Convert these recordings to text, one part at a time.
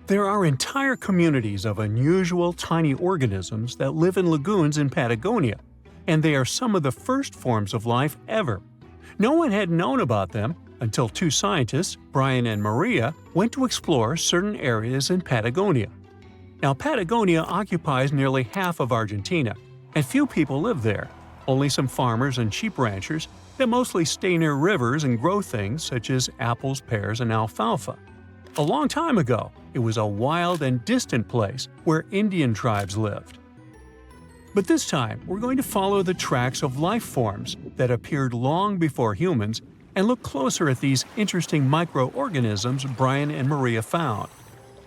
There are entire communities of unusual tiny organisms that live in lagoons in Patagonia, and they are some of the first forms of life ever. No one had known about them until two scientists, Brian and Maria, went to explore certain areas in Patagonia. Now, Patagonia occupies nearly half of Argentina, and few people live there. Only some farmers and sheep ranchers that mostly stay near rivers and grow things such as apples, pears, and alfalfa. A long time ago, it was a wild and distant place where Indian tribes lived. But this time, we're going to follow the tracks of life forms that appeared long before humans and look closer at these interesting microorganisms Brian and Maria found.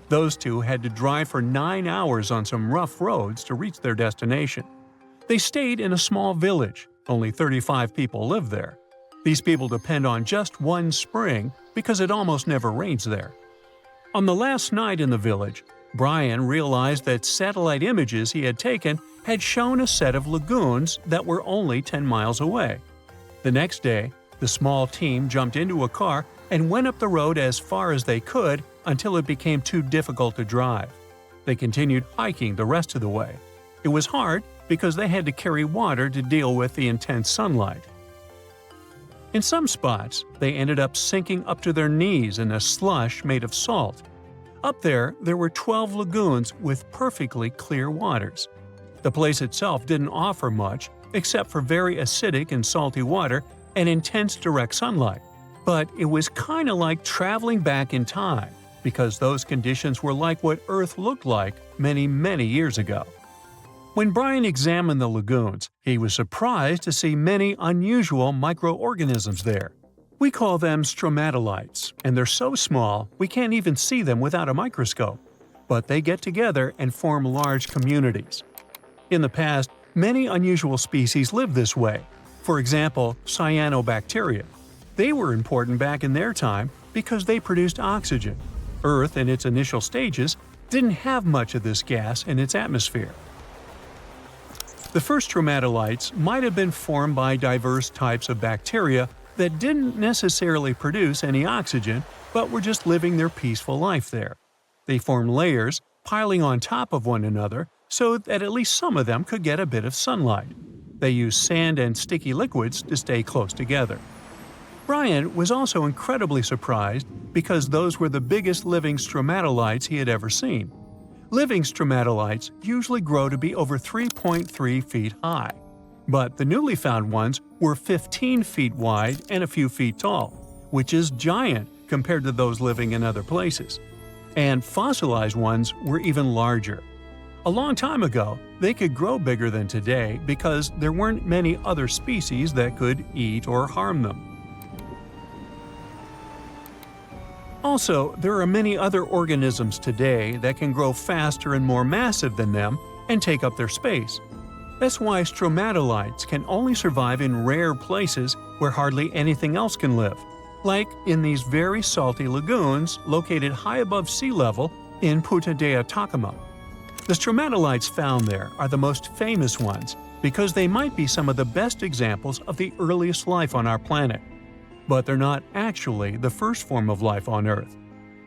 Those two had to drive for 9 hours on some rough roads to reach their destination. They stayed in a small village. Only 35 people live there. These people depend on just one spring because it almost never rains there. On the last night in the village, Brian realized that satellite images he had taken had shown a set of lagoons that were only 10 miles away. The next day, the small team jumped into a car and went up the road as far as they could until it became too difficult to drive. They continued hiking the rest of the way. It was hard because they had to carry water to deal with the intense sunlight. In some spots, they ended up sinking up to their knees in a slush made of salt. Up there were 12 lagoons with perfectly clear waters. The place itself didn't offer much except for very acidic and salty water and intense direct sunlight. But it was kinda like traveling back in time, because those conditions were like what Earth looked like many, many years ago. When Brian examined the lagoons, he was surprised to see many unusual microorganisms there. We call them stromatolites, and they're so small we can't even see them without a microscope. But they get together and form large communities. In the past, many unusual species lived this way. For example, cyanobacteria. They were important back in their time because they produced oxygen. Earth, in its initial stages, didn't have much of this gas in its atmosphere. The first stromatolites might have been formed by diverse types of bacteria that didn't necessarily produce any oxygen, but were just living their peaceful life there. They formed layers, piling on top of one another, so that at least some of them could get a bit of sunlight. They used sand and sticky liquids to stay close together. Brian was also incredibly surprised because those were the biggest living stromatolites he had ever seen. Living stromatolites usually grow to be over 3.3 feet high, but the newly found ones were 15 feet wide and a few feet tall, which is giant compared to those living in other places. And fossilized ones were even larger. A long time ago, they could grow bigger than today because there weren't many other species that could eat or harm them. Also, there are many other organisms today that can grow faster and more massive than them and take up their space. That's why stromatolites can only survive in rare places where hardly anything else can live, like in these very salty lagoons located high above sea level in Punta de Atacama. The stromatolites found there are the most famous ones because they might be some of the best examples of the earliest life on our planet. But they're not actually the first form of life on Earth.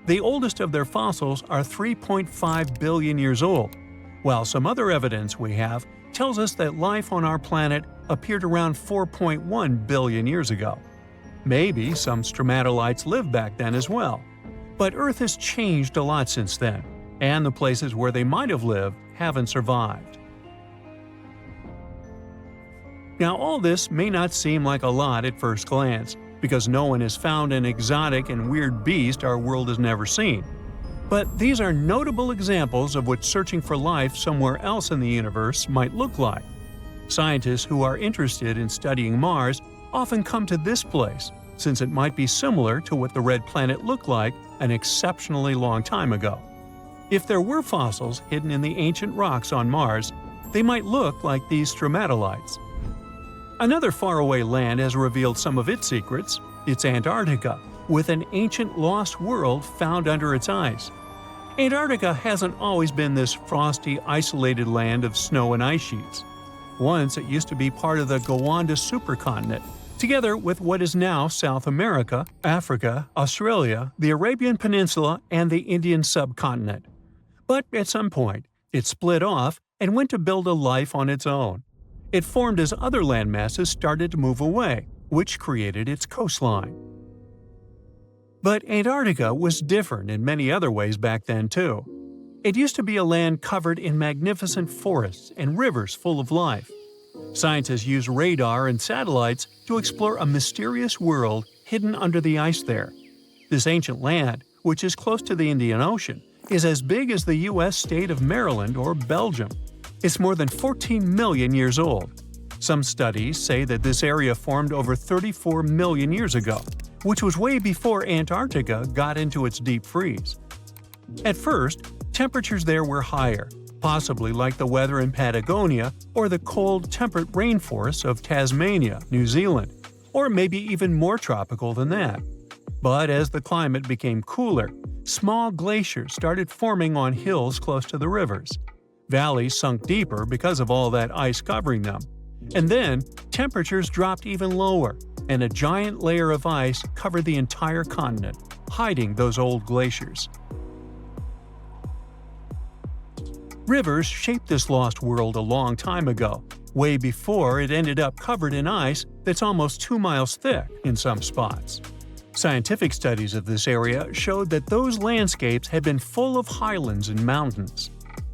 The oldest of their fossils are 3.5 billion years old, while some other evidence we have tells us that life on our planet appeared around 4.1 billion years ago. Maybe some stromatolites lived back then as well. But Earth has changed a lot since then, and the places where they might have lived haven't survived. Now, all this may not seem like a lot at first glance, because no one has found an exotic and weird beast our world has never seen. But these are notable examples of what searching for life somewhere else in the universe might look like. Scientists who are interested in studying Mars often come to this place, since it might be similar to what the red planet looked like an exceptionally long time ago. If there were fossils hidden in the ancient rocks on Mars, they might look like these stromatolites. Another faraway land has revealed some of its secrets. It's Antarctica, with an ancient lost world found under its ice. Antarctica hasn't always been this frosty, isolated land of snow and ice sheets. Once it used to be part of the Gondwana supercontinent. together with what is now South America, Africa, Australia, the Arabian Peninsula, and the Indian subcontinent. But at some point, it split off and went to build a life on its own. It formed as other landmasses started to move away, which created its coastline. But Antarctica was different in many other ways back then too. It used to be a land covered in magnificent forests and rivers full of life. Scientists use radar and satellites to explore a mysterious world hidden under the ice there. This ancient land, which is close to the Indian Ocean, is as big as the U.S. state of Maryland or Belgium. It's more than 14 million years old. Some studies say that this area formed over 34 million years ago, which was way before Antarctica got into its deep freeze. At first, temperatures there were higher, possibly like the weather in Patagonia or the cold, temperate rainforests of Tasmania, New Zealand, or maybe even more tropical than that. But as the climate became cooler, small glaciers started forming on hills close to the rivers. Valleys sunk deeper because of all that ice covering them. And then, temperatures dropped even lower, and a giant layer of ice covered the entire continent, hiding those old glaciers. Rivers shaped this lost world a long time ago, way before it ended up covered in ice that's almost 2 miles thick in some spots. Scientific studies of this area showed that those landscapes had been full of highlands and mountains.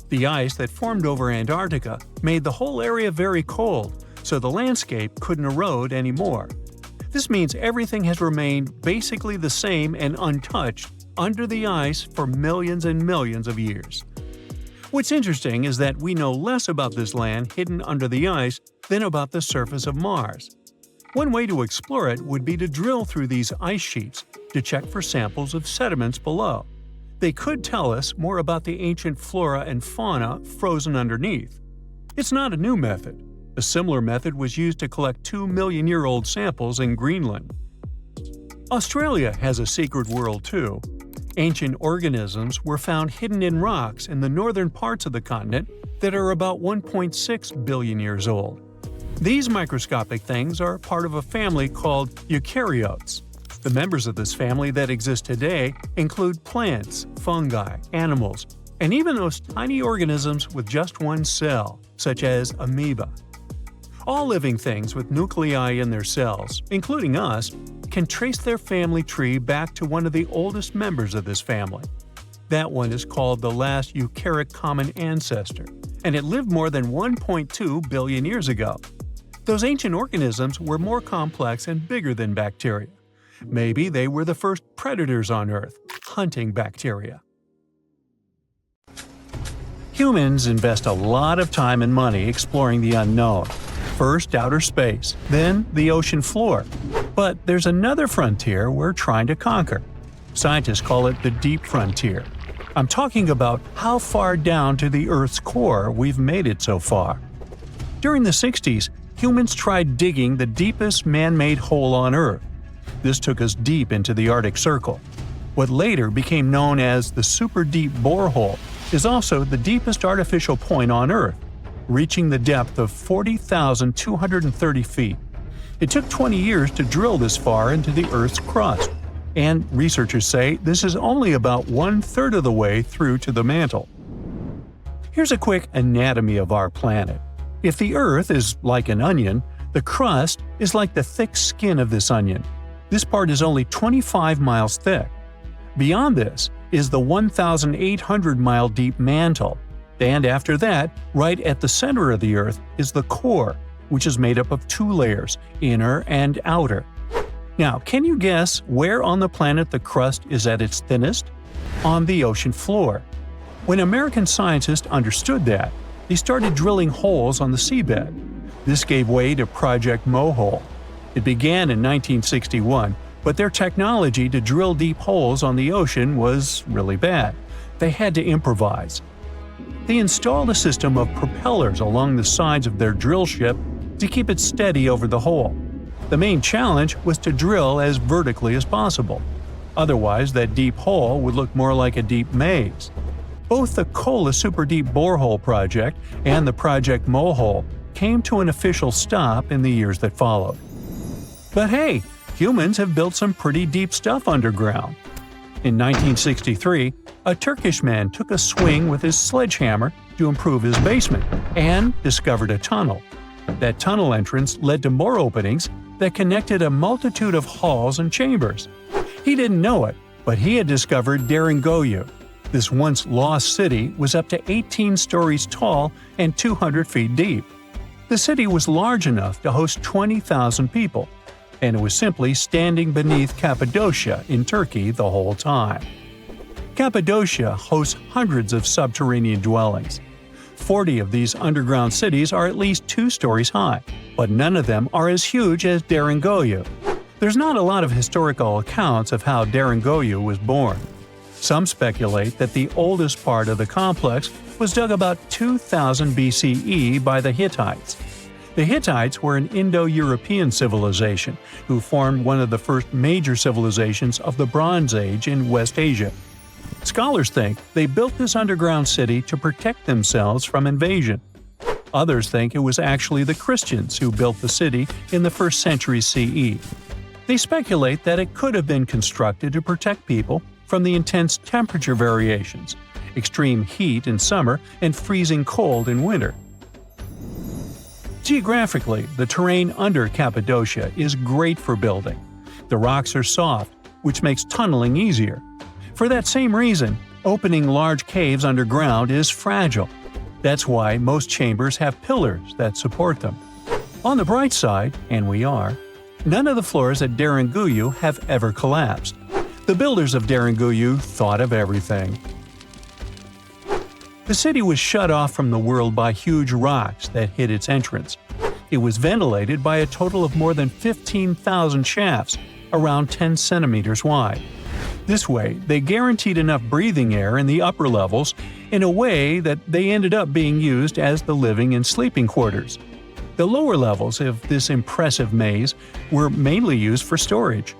The ice that formed over Antarctica made the whole area very cold, so the landscape couldn't erode anymore. This means everything has remained basically the same and untouched under the ice for millions and millions of years. What's interesting is that we know less about this land hidden under the ice than about the surface of Mars. One way to explore it would be to drill through these ice sheets to check for samples of sediments below. They could tell us more about the ancient flora and fauna frozen underneath. It's not a new method. A similar method was used to collect 2-million-year-old samples in Greenland. Australia has a secret world too. Ancient organisms were found hidden in rocks in the northern parts of the continent that are about 1.6 billion years old. These microscopic things are part of a family called eukaryotes. The members of this family that exist today include plants, fungi, animals, and even those tiny organisms with just one cell, such as amoeba. All living things with nuclei in their cells, including us, can trace their family tree back to one of the oldest members of this family. That one is called the last eukaryotic common ancestor, and it lived more than 1.2 billion years ago. Those ancient organisms were more complex and bigger than bacteria. Maybe they were the first predators on Earth, hunting bacteria. Humans invest a lot of time and money exploring the unknown. First outer space, then the ocean floor. But there's another frontier we're trying to conquer. Scientists call it the deep frontier. I'm talking about how far down to the Earth's core we've made it so far. During the 60s, humans tried digging the deepest man-made hole on Earth. This took us deep into the Arctic Circle. What later became known as the super deep borehole is also the deepest artificial point on Earth, reaching the depth of 40,230 feet. It took 20 years to drill this far into the Earth's crust, and researchers say this is only about 1/3 of the way through to the mantle. Here's a quick anatomy of our planet. If the Earth is like an onion, the crust is like the thick skin of this onion. This part is only 25 miles thick. Beyond this is the 1,800-mile deep mantle. And after that, right at the center of the Earth is the core, which is made up of 2 layers, inner and outer. Now, can you guess where on the planet the crust is at its thinnest? On the ocean floor. When American scientists understood that, they started drilling holes on the seabed. This gave way to Project Mohole. It began in 1961, but their technology to drill deep holes on the ocean was really bad. They had to improvise. They installed a system of propellers along the sides of their drill ship to keep it steady over the hole. The main challenge was to drill as vertically as possible. Otherwise, that deep hole would look more like a deep maze. Both the Kola Super Deep Borehole project and the Project Mohole came to an official stop in the years that followed. But hey, humans have built some pretty deep stuff underground. In 1963, a Turkish man took a swing with his sledgehammer to improve his basement and discovered a tunnel. That tunnel entrance led to more openings that connected a multitude of halls and chambers. He didn't know it, but he had discovered Deringoyu. This once lost city was up to 18 stories tall and 200 feet deep. The city was large enough to host 20,000 people, and it was simply standing beneath Cappadocia in Turkey the whole time. Cappadocia hosts hundreds of subterranean dwellings. 40 of these underground cities are at least 2 stories high, but none of them are as huge as Deringoyu. There's not a lot of historical accounts of how Deringoyu was born. Some speculate that the oldest part of the complex was dug about 2000 BCE by the Hittites. The Hittites were an Indo-European civilization who formed one of the first major civilizations of the Bronze Age in West Asia. Scholars think they built this underground city to protect themselves from invasion. Others think it was actually the Christians who built the city in the 1st century CE. They speculate that it could have been constructed to protect people from the intense temperature variations, extreme heat in summer and freezing cold in winter. Geographically, the terrain under Cappadocia is great for building. The rocks are soft, which makes tunneling easier. For that same reason, opening large caves underground is fragile. That's why most chambers have pillars that support them. On the bright side, and we are, none of the floors at Deringoyu have ever collapsed. The builders of Deringoyu thought of everything. The city was shut off from the world by huge rocks that hid its entrance. It was ventilated by a total of more than 15,000 shafts, around 10 centimeters wide. This way, they guaranteed enough breathing air in the upper levels in a way that they ended up being used as the living and sleeping quarters. The lower levels of this impressive maze were mainly used for storage.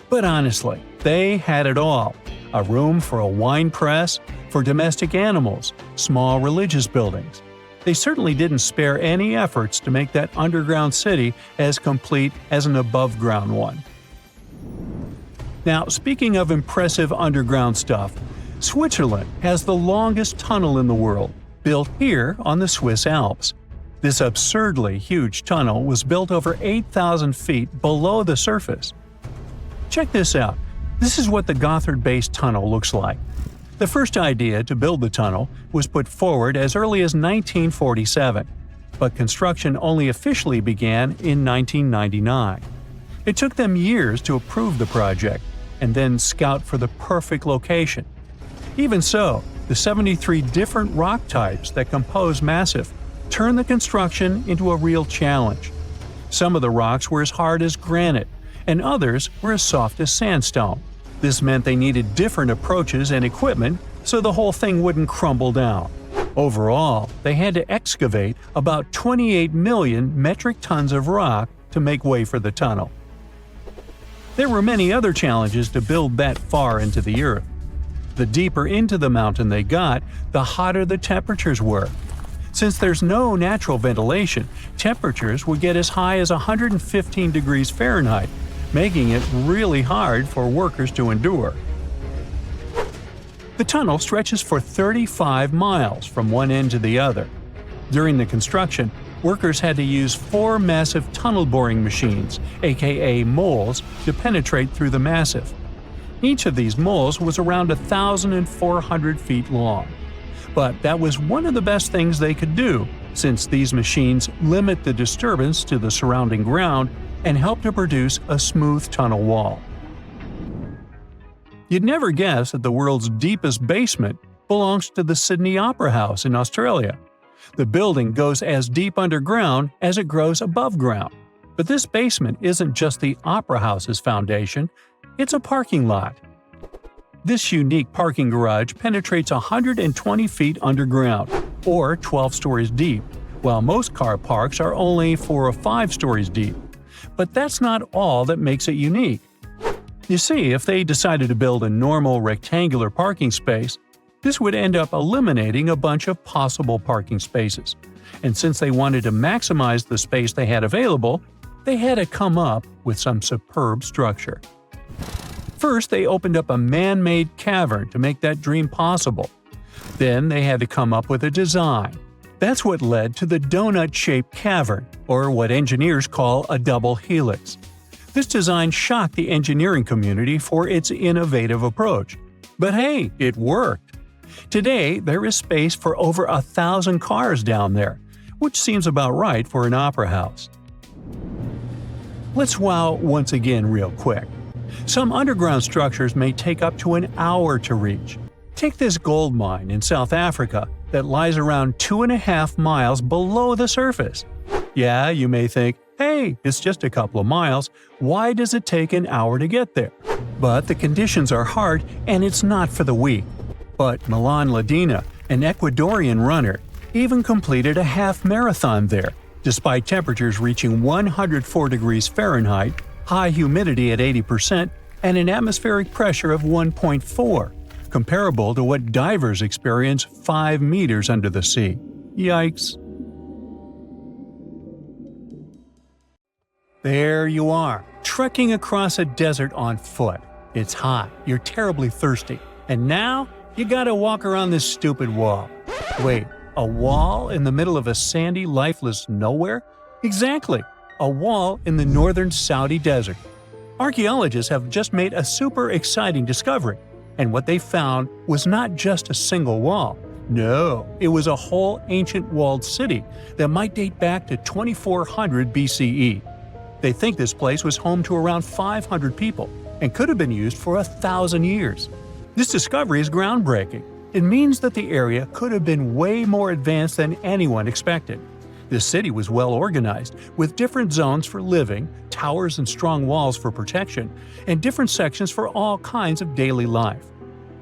But honestly, they had it all: a room for a wine press, for domestic animals, small religious buildings. They certainly didn't spare any efforts to make that underground city as complete as an above-ground one. Now, speaking of impressive underground stuff, Switzerland has the longest tunnel in the world, built here on the Swiss Alps. This absurdly huge tunnel was built over 8,000 feet below the surface. Check this out. This is what the Gotthard-based tunnel looks like. The first idea to build the tunnel was put forward as early as 1947, but construction only officially began in 1999. It took them years to approve the project and then scout for the perfect location. Even so, the 73 different rock types that compose Massif turned the construction into a real challenge. Some of the rocks were as hard as granite, and others were as soft as sandstone. This meant they needed different approaches and equipment so the whole thing wouldn't crumble down. Overall, they had to excavate about 28 million metric tons of rock to make way for the tunnel. There were many other challenges to build that far into the earth. The deeper into the mountain they got, the hotter the temperatures were. Since there's no natural ventilation, temperatures would get as high as 115 degrees Fahrenheit, making it really hard for workers to endure. The tunnel stretches for 35 miles from one end to the other. During the construction, workers had to use 4 massive tunnel boring machines, aka moles, to penetrate through the massif. Each of these moles was around 1,400 feet long. But that was one of the best things they could do, since these machines limit the disturbance to the surrounding ground and help to produce a smooth tunnel wall. You'd never guess that the world's deepest basement belongs to the Sydney Opera House in Australia. The building goes as deep underground as it grows above ground. But this basement isn't just the Opera House's foundation, it's a parking lot. This unique parking garage penetrates 120 feet underground, or 12 stories deep, while most car parks are only 4 or 5 stories deep. But that's not all that makes it unique. You see, if they decided to build a normal rectangular parking space, this would end up eliminating a bunch of possible parking spaces. And since they wanted to maximize the space they had available, they had to come up with some superb structure. First, they opened up a man-made cavern to make that dream possible. Then they had to come up with a design. That's what led to the donut-shaped cavern, or what engineers call a double helix. This design shocked the engineering community for its innovative approach. But hey, it worked! Today, there is space for over 1,000 cars down there, which seems about right for an opera house. Let's wow once again real quick. Some underground structures may take up to an hour to reach. Take this gold mine in South Africa that lies around 2.5 miles below the surface. Yeah, you may think, hey, it's just a couple of miles, why does it take an hour to get there? But the conditions are hard and it's not for the weak. But Milan Ladina, an Ecuadorian runner, even completed a half marathon there, despite temperatures reaching 104 degrees Fahrenheit, high humidity at 80%, and an atmospheric pressure of 1.4, comparable to what divers experience 5 meters under the sea. Yikes. There you are, trekking across a desert on foot. It's hot, you're terribly thirsty, and now you gotta walk around this stupid wall. Wait, a wall in the middle of a sandy, lifeless nowhere? Exactly, a wall in the northern Saudi desert. Archaeologists have just made a super exciting discovery, and what they found was not just a single wall. No, it was a whole ancient walled city that might date back to 2400 BCE. They think this place was home to around 500 people and could have been used for 1,000 years. This discovery is groundbreaking. It means that the area could have been way more advanced than anyone expected. The city was well organized, with different zones for living, towers and strong walls for protection, and different sections for all kinds of daily life.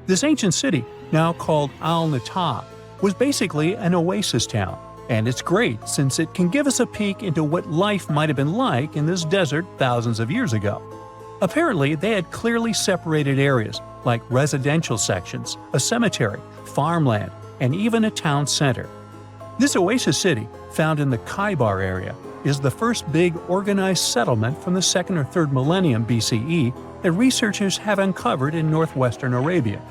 This ancient city, now called Al-Natab, was basically an oasis town, and it's great since it can give us a peek into what life might have been like in this desert thousands of years ago. Apparently, they had clearly separated areas, like residential sections, a cemetery, farmland, and even a town center. This oasis city, found in the Khaybar area, is the first big organized settlement from the 2nd or 3rd millennium BCE that researchers have uncovered in northwestern Arabia.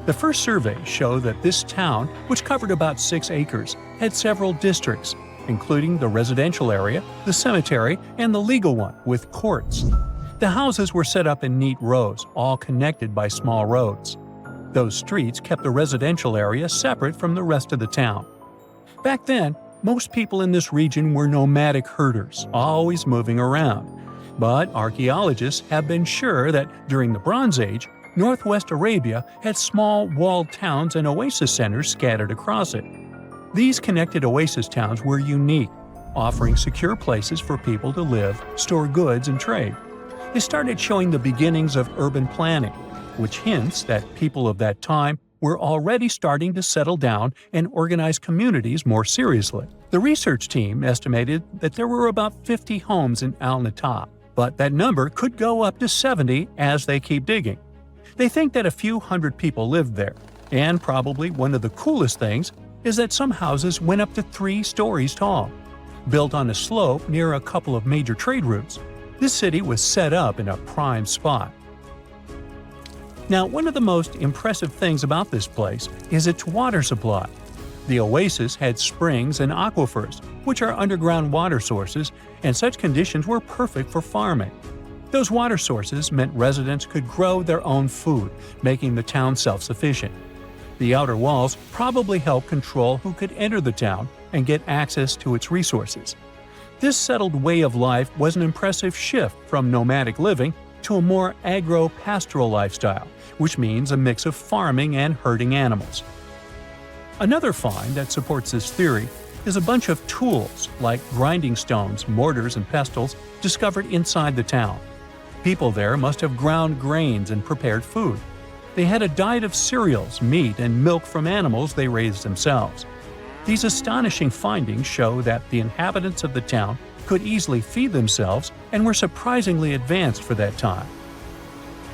The first surveys show that this town, which covered about 6 acres, had several districts, including the residential area, the cemetery, and the legal one, with courts. The houses were set up in neat rows, all connected by small roads. Those streets kept the residential area separate from the rest of the town. Back then, most people in this region were nomadic herders, always moving around. But archaeologists have been sure that during the Bronze Age, northwest Arabia had small walled towns and oasis centers scattered across it. These connected oasis towns were unique, offering secure places for people to live, store goods, and trade. They started showing the beginnings of urban planning, which hints that people of that time were already starting to settle down and organize communities more seriously. The research team estimated that there were about 50 homes in Al-Natab, but that number could go up to 70 as they keep digging. They think that a few hundred people lived there, and probably one of the coolest things is that some houses went up to 3 stories tall. Built on a slope near a couple of major trade routes, this city was set up in a prime spot. Now, one of the most impressive things about this place is its water supply. The oasis had springs and aquifers, which are underground water sources, and such conditions were perfect for farming. Those water sources meant residents could grow their own food, making the town self-sufficient. The outer walls probably helped control who could enter the town and get access to its resources. This settled way of life was an impressive shift from nomadic living to a more agro-pastoral lifestyle, which means a mix of farming and herding animals. Another find that supports this theory is a bunch of tools like grinding stones, mortars, and pestles discovered inside the town. People there must have ground grains and prepared food. They had a diet of cereals, meat, and milk from animals they raised themselves. These astonishing findings show that the inhabitants of the town could easily feed themselves and were surprisingly advanced for that time.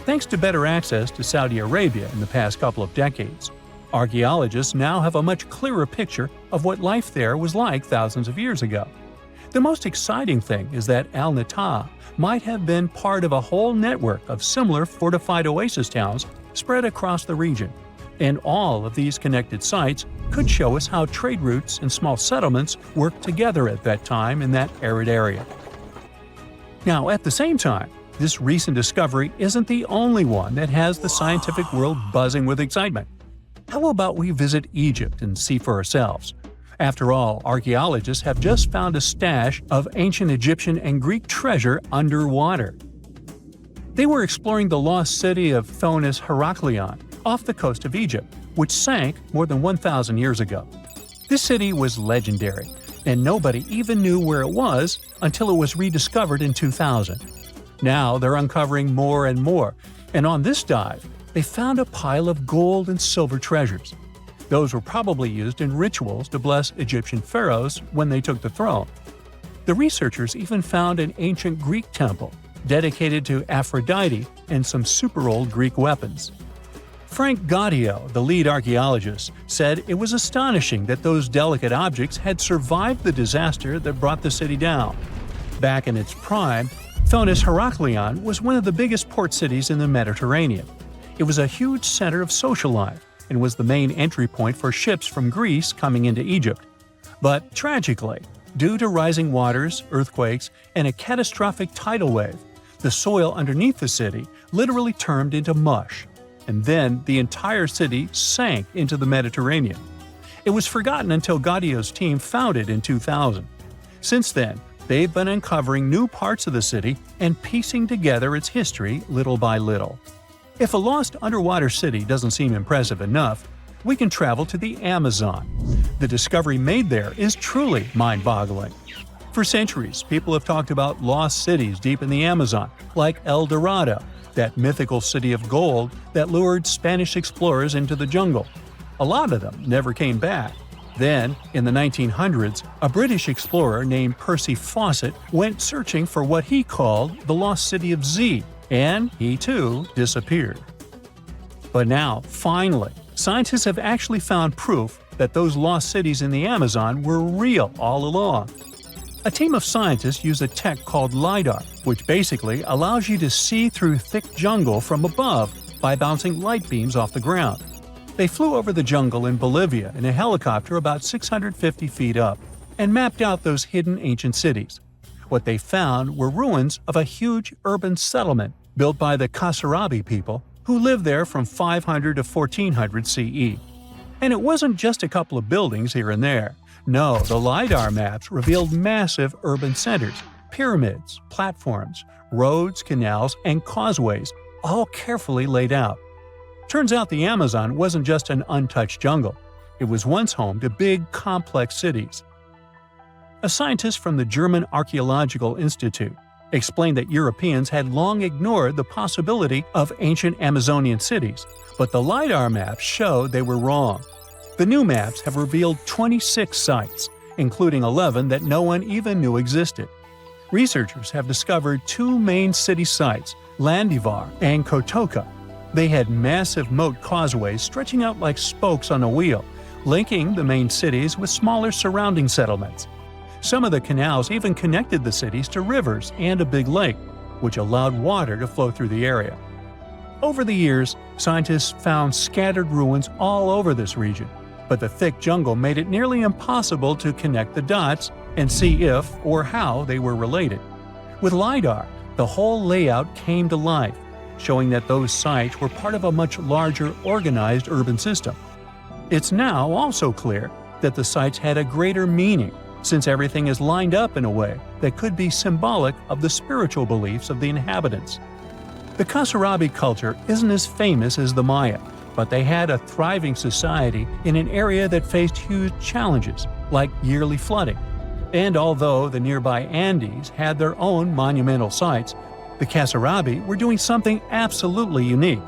Thanks to better access to Saudi Arabia in the past couple of decades, archaeologists now have a much clearer picture of what life there was like thousands of years ago. The most exciting thing is that Al-Nata might have been part of a whole network of similar fortified oasis towns spread across the region, and all of these connected sites could show us how trade routes and small settlements worked together at that time in that arid area. Now, at the same time, this recent discovery isn't the only one that has the scientific world buzzing with excitement. How about we visit Egypt and see for ourselves? After all, archaeologists have just found a stash of ancient Egyptian and Greek treasure underwater. They were exploring the lost city of Thonis Heraklion off the coast of Egypt, which sank more than 1,000 years ago. This city was legendary, and nobody even knew where it was until it was rediscovered in 2000. Now they're uncovering more and more, and on this dive, they found a pile of gold and silver treasures. Those were probably used in rituals to bless Egyptian pharaohs when they took the throne. The researchers even found an ancient Greek temple dedicated to Aphrodite and some super-old Greek weapons. Frank Gaudio, the lead archaeologist, said it was astonishing that those delicate objects had survived the disaster that brought the city down. Back in its prime, Thonis Heraklion was one of the biggest port cities in the Mediterranean. It was a huge center of social life and was the main entry point for ships from Greece coming into Egypt. But tragically, due to rising waters, earthquakes, and a catastrophic tidal wave, the soil underneath the city literally turned into mush, and then the entire city sank into the Mediterranean. It was forgotten until Gaudio's team found it in 2000. Since then, they've been uncovering new parts of the city and piecing together its history little by little. If a lost underwater city doesn't seem impressive enough, we can travel to the Amazon. The discovery made there is truly mind-boggling. For centuries, people have talked about lost cities deep in the Amazon, like El Dorado, that mythical city of gold that lured Spanish explorers into the jungle. A lot of them never came back. Then, in the 1900s, a British explorer named Percy Fawcett went searching for what he called the lost city of Z, and he too disappeared. But now, finally, scientists have actually found proof that those lost cities in the Amazon were real all along. A team of scientists use a tech called LiDAR, which basically allows you to see through thick jungle from above by bouncing light beams off the ground. They flew over the jungle in Bolivia in a helicopter about 650 feet up and mapped out those hidden ancient cities. What they found were ruins of a huge urban settlement built by the Kasarabi people who lived there from 500 to 1400 CE. And it wasn't just a couple of buildings here and there. No, the LiDAR maps revealed massive urban centers, pyramids, platforms, roads, canals, and causeways, all carefully laid out. Turns out the Amazon wasn't just an untouched jungle. It was once home to big, complex cities. A scientist from the German Archaeological Institute explained that Europeans had long ignored the possibility of ancient Amazonian cities, but the LiDAR maps showed they were wrong. The new maps have revealed 26 sites, including 11 that no one even knew existed. Researchers have discovered two main city sites, Landivar and Kotoka. They had massive moat causeways stretching out like spokes on a wheel, linking the main cities with smaller surrounding settlements. Some of the canals even connected the cities to rivers and a big lake, which allowed water to flow through the area. Over the years, scientists found scattered ruins all over this region, but the thick jungle made it nearly impossible to connect the dots and see if or how they were related. With LiDAR, the whole layout came to life, showing that those sites were part of a much larger, organized urban system. It's now also clear that the sites had a greater meaning, since everything is lined up in a way that could be symbolic of the spiritual beliefs of the inhabitants. The Kasarabi culture isn't as famous as the Maya, but they had a thriving society in an area that faced huge challenges, like yearly flooding. And although the nearby Andes had their own monumental sites, the Kasarabi were doing something absolutely unique.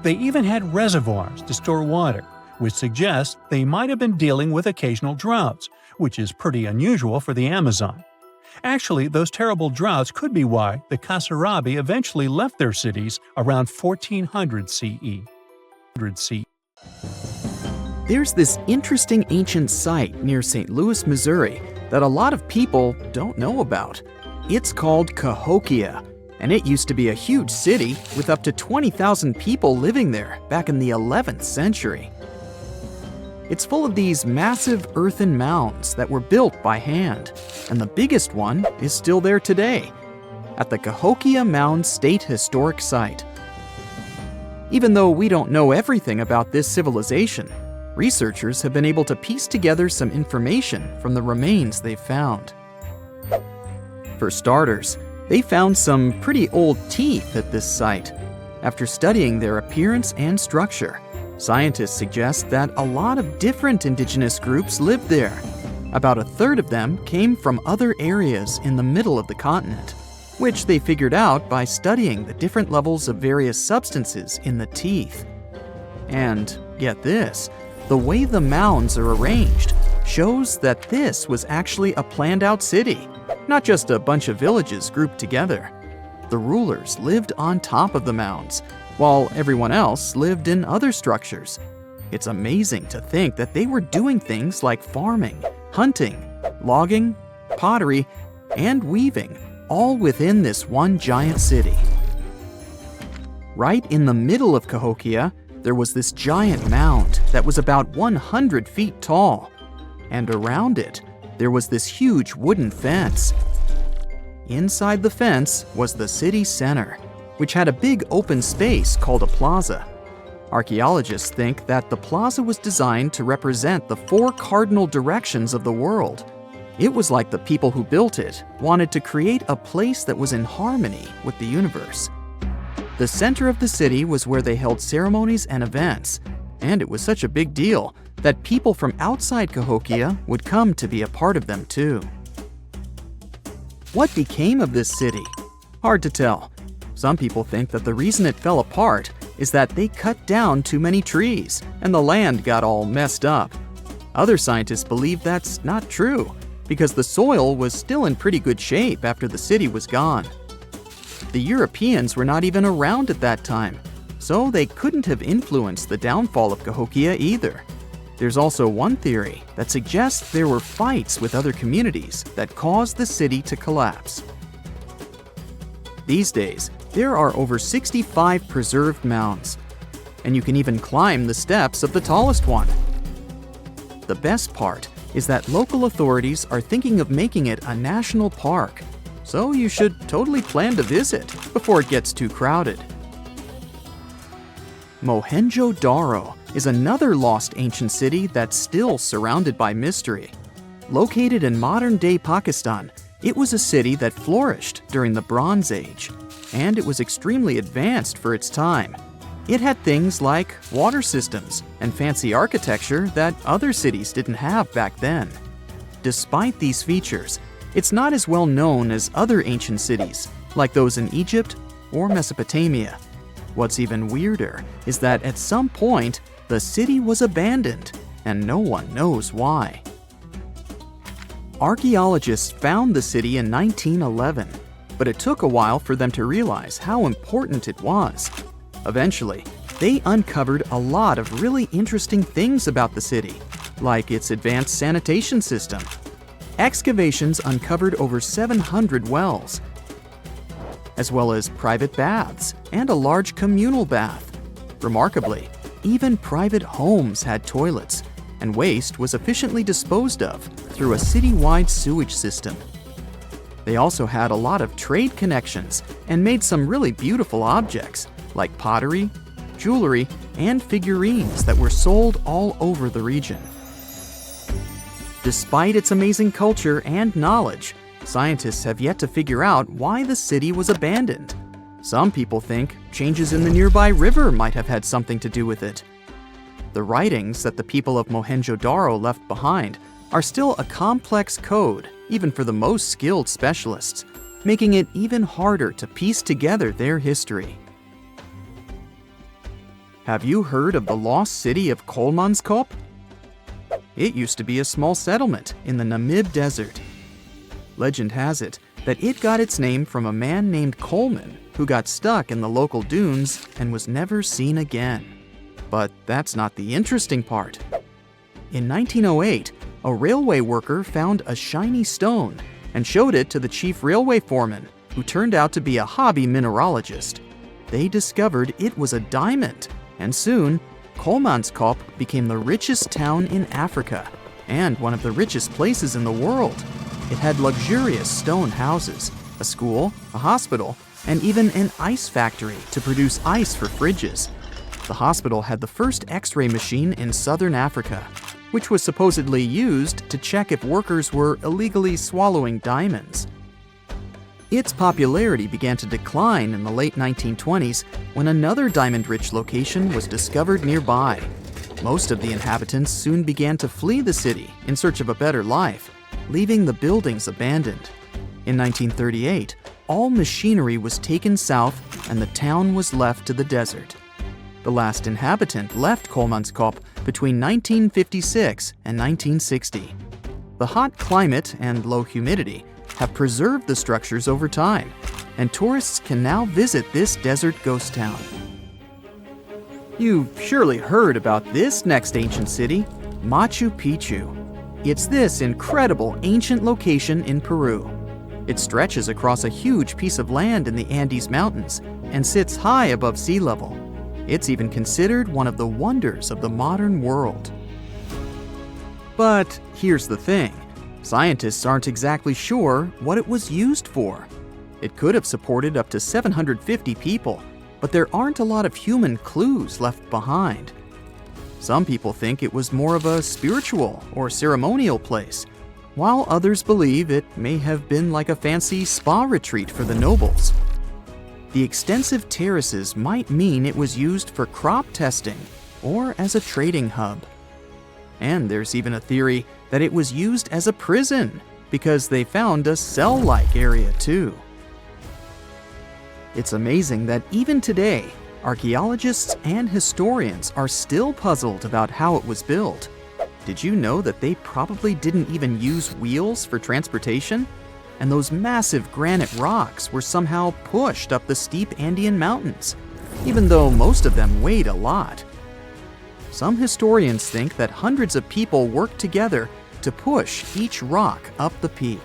They even had reservoirs to store water, which suggests they might have been dealing with occasional droughts, which is pretty unusual for the Amazon. Actually, those terrible droughts could be why the Kasarabi eventually left their cities around 1400 CE. There's this interesting ancient site near St. Louis, Missouri, that a lot of people don't know about. It's called Cahokia, and it used to be a huge city with up to 20,000 people living there back in the 11th century. It's full of these massive earthen mounds that were built by hand, and the biggest one is still there today, at the Cahokia Mound State Historic Site. Even though we don't know everything about this civilization, researchers have been able to piece together some information from the remains they've found. For starters, they found some pretty old teeth at this site. After studying their appearance and structure, scientists suggest that a lot of different indigenous groups lived there. About a third of them came from other areas in the middle of the continent, which they figured out by studying the different levels of various substances in the teeth. And get this, the way the mounds are arranged shows that this was actually a planned-out city, not just a bunch of villages grouped together. The rulers lived on top of the mounds, while everyone else lived in other structures. It's amazing to think that they were doing things like farming, hunting, logging, pottery, and weaving, all within this one giant city. Right in the middle of Cahokia, there was this giant mound that was about 100 feet tall, and around it, there was this huge wooden fence. Inside the fence was the city center, which had a big open space called a plaza. Archaeologists think that the plaza was designed to represent the 4 cardinal directions of the world. It was like the people who built it wanted to create a place that was in harmony with the universe. The center of the city was where they held ceremonies and events, and it was such a big deal that people from outside Cahokia would come to be a part of them too. What became of this city? Hard to tell. Some people think that the reason it fell apart is that they cut down too many trees and the land got all messed up. Other scientists believe that's not true, because the soil was still in pretty good shape after the city was gone. The Europeans were not even around at that time, so they couldn't have influenced the downfall of Cahokia either. There's also one theory that suggests there were fights with other communities that caused the city to collapse. These days, there are over 65 preserved mounds, and you can even climb the steps of the tallest one. The best part is that local authorities are thinking of making it a national park, so you should totally plan to visit before it gets too crowded. Mohenjo-Daro is another lost ancient city that's still surrounded by mystery. Located in modern-day Pakistan, it was a city that flourished during the Bronze Age, and it was extremely advanced for its time. It had things like water systems and fancy architecture that other cities didn't have back then. Despite these features, it's not as well known as other ancient cities, like those in Egypt or Mesopotamia. What's even weirder is that at some point, the city was abandoned, and no one knows why. Archaeologists found the city in 1911, but it took a while for them to realize how important it was. Eventually, they uncovered a lot of really interesting things about the city, like its advanced sanitation system. Excavations uncovered over 700 wells, as well as private baths and a large communal bath. Remarkably, even private homes had toilets, and waste was efficiently disposed of through a citywide sewage system. They also had a lot of trade connections and made some really beautiful objects, like pottery, jewelry, and figurines that were sold all over the region. Despite its amazing culture and knowledge, scientists have yet to figure out why the city was abandoned. Some people think changes in the nearby river might have had something to do with it. The writings that the people of Mohenjo-Daro left behind are still a complex code, even for the most skilled specialists, making it even harder to piece together their history. Have you heard of the lost city of Kolmanskop? It used to be a small settlement in the Namib Desert. Legend has it that it got its name from a man named Coleman who got stuck in the local dunes and was never seen again. But that's not the interesting part. In 1908, a railway worker found a shiny stone and showed it to the chief railway foreman, who turned out to be a hobby mineralogist. They discovered it was a diamond, and soon, Kolmanskop became the richest town in Africa and one of the richest places in the world. It had luxurious stone houses, a school, a hospital, and even an ice factory to produce ice for fridges. The hospital had the first X-ray machine in southern Africa, which was supposedly used to check if workers were illegally swallowing diamonds. Its popularity began to decline in the late 1920s when another diamond-rich location was discovered nearby. Most of the inhabitants soon began to flee the city in search of a better life, leaving the buildings abandoned. In 1938, all machinery was taken south and the town was left to the desert. The last inhabitant left Kolmanskop between 1956 and 1960. The hot climate and low humidity have preserved the structures over time, and tourists can now visit this desert ghost town. You've surely heard about this next ancient city, Machu Picchu. It's this incredible ancient location in Peru. It stretches across a huge piece of land in the Andes Mountains and sits high above sea level. It's even considered one of the wonders of the modern world. But here's the thing. Scientists aren't exactly sure what it was used for. It could have supported up to 750 people, but there aren't a lot of human clues left behind. Some people think it was more of a spiritual or ceremonial place, while others believe it may have been like a fancy spa retreat for the nobles. The extensive terraces might mean it was used for crop testing or as a trading hub. And there's even a theory that it was used as a prison because they found a cell-like area too. It's amazing that even today, archaeologists and historians are still puzzled about how it was built. Did you know that they probably didn't even use wheels for transportation? And those massive granite rocks were somehow pushed up the steep Andean mountains, even though most of them weighed a lot. Some historians think that hundreds of people worked together to push each rock up the peak.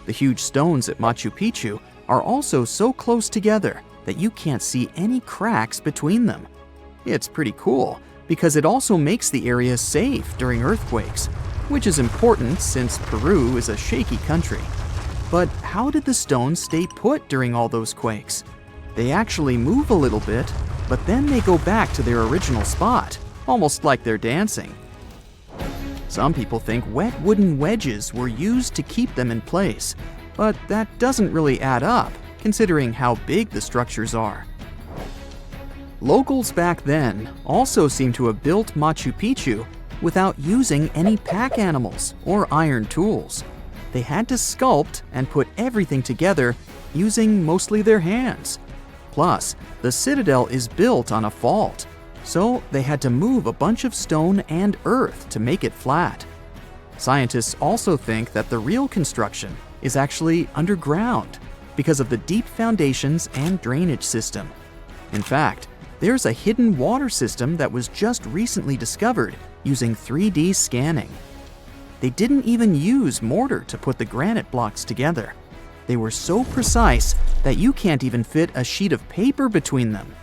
The huge stones at Machu Picchu are also so close together that you can't see any cracks between them. It's pretty cool because it also makes the area safe during earthquakes, which is important since Peru is a shaky country. But how did the stones stay put during all those quakes? They actually move a little bit, but then they go back to their original spot, almost like they're dancing. Some people think wet wooden wedges were used to keep them in place, but that doesn't really add up, considering how big the structures are. Locals back then also seem to have built Machu Picchu without using any pack animals or iron tools. They had to sculpt and put everything together using mostly their hands. Plus, the citadel is built on a fault, so they had to move a bunch of stone and earth to make it flat. Scientists also think that the real construction is actually underground because of the deep foundations and drainage system. In fact, there's a hidden water system that was just recently discovered using 3D scanning. They didn't even use mortar to put the granite blocks together. They were so precise that you can't even fit a sheet of paper between them.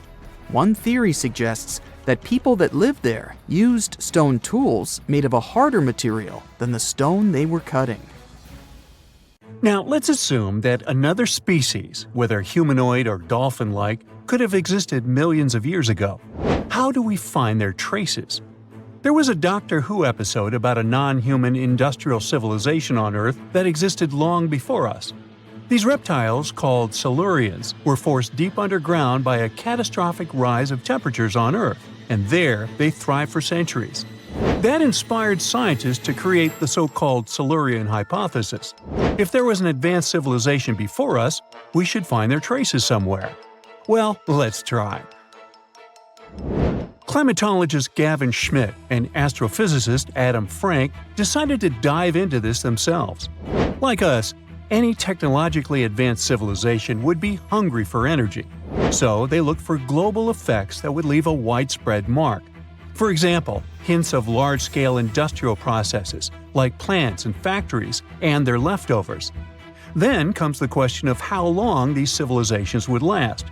One theory suggests that people that lived there used stone tools made of a harder material than the stone they were cutting. Now, let's assume that another species, whether humanoid or dolphin-like, could have existed millions of years ago. How do we find their traces? There was a Doctor Who episode about a non-human industrial civilization on Earth that existed long before us. These reptiles, called Silurians, were forced deep underground by a catastrophic rise of temperatures on Earth, and there they thrived for centuries. That inspired scientists to create the so-called Silurian hypothesis. If there was an advanced civilization before us, we should find their traces somewhere. Well, let's try. Climatologist Gavin Schmidt and astrophysicist Adam Frank decided to dive into this themselves. Like us, any technologically advanced civilization would be hungry for energy, so they looked for global effects that would leave a widespread mark. For example, hints of large-scale industrial processes, like plants and factories, and their leftovers. Then comes the question of how long these civilizations would last.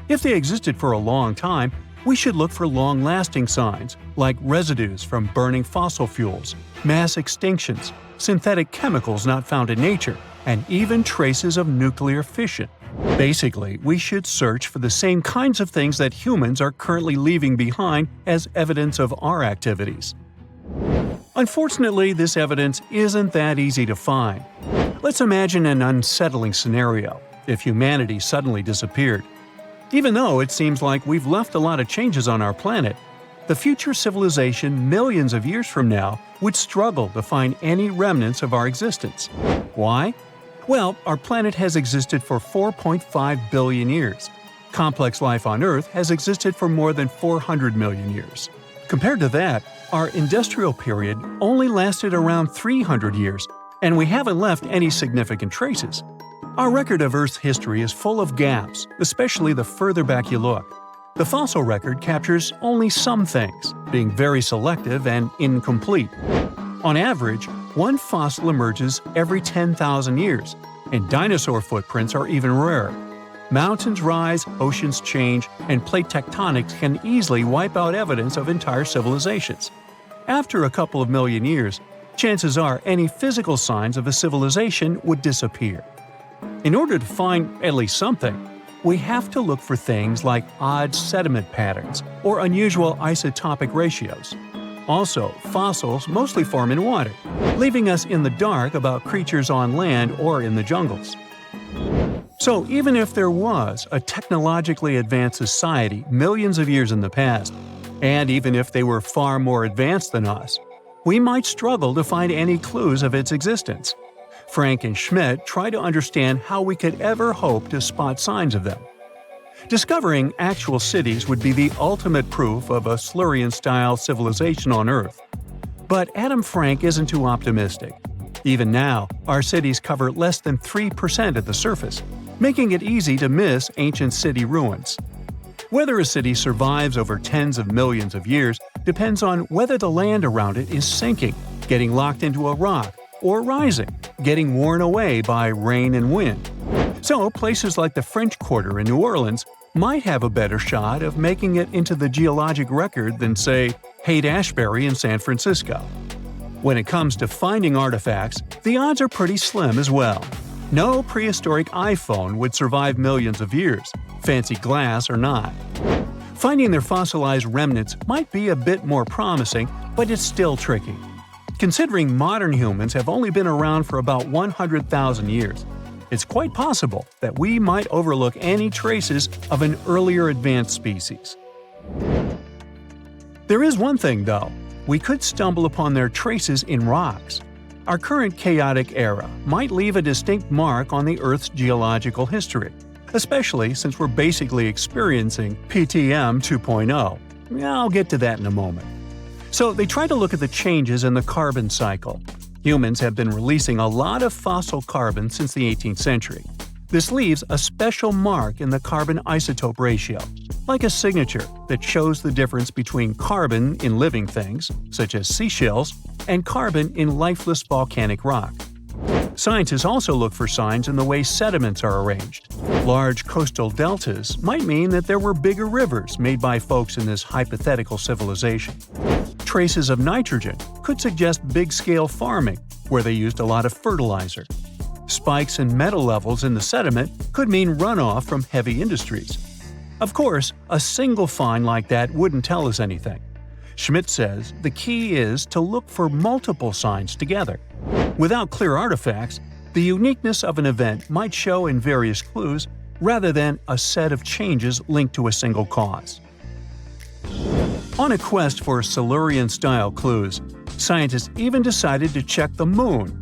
If they existed for a long time, we should look for long-lasting signs, like residues from burning fossil fuels, mass extinctions, synthetic chemicals not found in nature, and even traces of nuclear fission. Basically, we should search for the same kinds of things that humans are currently leaving behind as evidence of our activities. Unfortunately, this evidence isn't that easy to find. Let's imagine an unsettling scenario if humanity suddenly disappeared. Even though it seems like we've left a lot of changes on our planet, the future civilization millions of years from now would struggle to find any remnants of our existence. Why? Well, our planet has existed for 4.5 billion years. Complex life on Earth has existed for more than 400 million years. Compared to that, our industrial period only lasted around 300 years, and we haven't left any significant traces. Our record of Earth's history is full of gaps, especially the further back you look. The fossil record captures only some things, being very selective and incomplete. On average, one fossil emerges every 10,000 years, and dinosaur footprints are even rarer. Mountains rise, oceans change, and plate tectonics can easily wipe out evidence of entire civilizations. After a couple of million years, chances are any physical signs of a civilization would disappear. In order to find at least something, we have to look for things like odd sediment patterns or unusual isotopic ratios. Also, fossils mostly form in water, leaving us in the dark about creatures on land or in the jungles. So even if there was a technologically advanced society millions of years in the past, and even if they were far more advanced than us, we might struggle to find any clues of its existence. Frank and Schmidt try to understand how we could ever hope to spot signs of them. Discovering actual cities would be the ultimate proof of a Silurian-style civilization on Earth. But Adam Frank isn't too optimistic. Even now, our cities cover less than 3% of the surface, making it easy to miss ancient city ruins. Whether a city survives over tens of millions of years depends on whether the land around it is sinking, getting locked into a rock, or rising, getting worn away by rain and wind. So, places like the French Quarter in New Orleans might have a better shot of making it into the geologic record than, say, Haight-Ashbury in San Francisco. When it comes to finding artifacts, the odds are pretty slim as well. No prehistoric iPhone would survive millions of years, fancy glass or not. Finding their fossilized remnants might be a bit more promising, but it's still tricky. Considering modern humans have only been around for about 100,000 years, it's quite possible that we might overlook any traces of an earlier advanced species. There is one thing, though. We could stumble upon their traces in rocks. Our current chaotic era might leave a distinct mark on the Earth's geological history, especially since we're basically experiencing PTM 2.0. I'll get to that in a moment. So they try to look at the changes in the carbon cycle. Humans have been releasing a lot of fossil carbon since the 18th century. This leaves a special mark in the carbon isotope ratio, like a signature that shows the difference between carbon in living things, such as seashells, and carbon in lifeless volcanic rock. Scientists also look for signs in the way sediments are arranged. Large coastal deltas might mean that there were bigger rivers made by folks in this hypothetical civilization. Traces of nitrogen could suggest big-scale farming, where they used a lot of fertilizer. Spikes in metal levels in the sediment could mean runoff from heavy industries. Of course, a single find like that wouldn't tell us anything. Schmidt says the key is to look for multiple signs together. Without clear artifacts, the uniqueness of an event might show in various clues rather than a set of changes linked to a single cause. On a quest for Silurian-style clues, scientists even decided to check the Moon.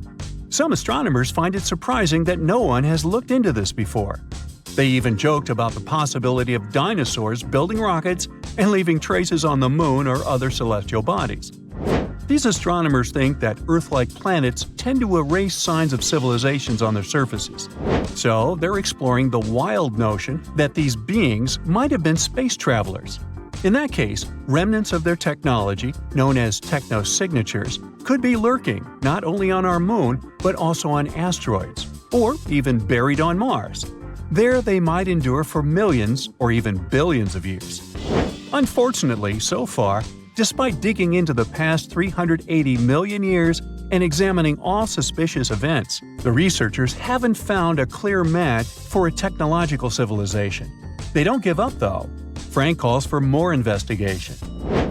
Some astronomers find it surprising that no one has looked into this before. They even joked about the possibility of dinosaurs building rockets and leaving traces on the Moon or other celestial bodies. These astronomers think that Earth-like planets tend to erase signs of civilizations on their surfaces. So they're exploring the wild notion that these beings might have been space travelers. In that case, remnants of their technology, known as technosignatures, could be lurking not only on our moon but also on asteroids, or even buried on Mars. There they might endure for millions or even billions of years. Unfortunately, so far, despite digging into the past 380 million years and examining all suspicious events, the researchers haven't found a clear match for a technological civilization. They don't give up, though. Frank calls for more investigation.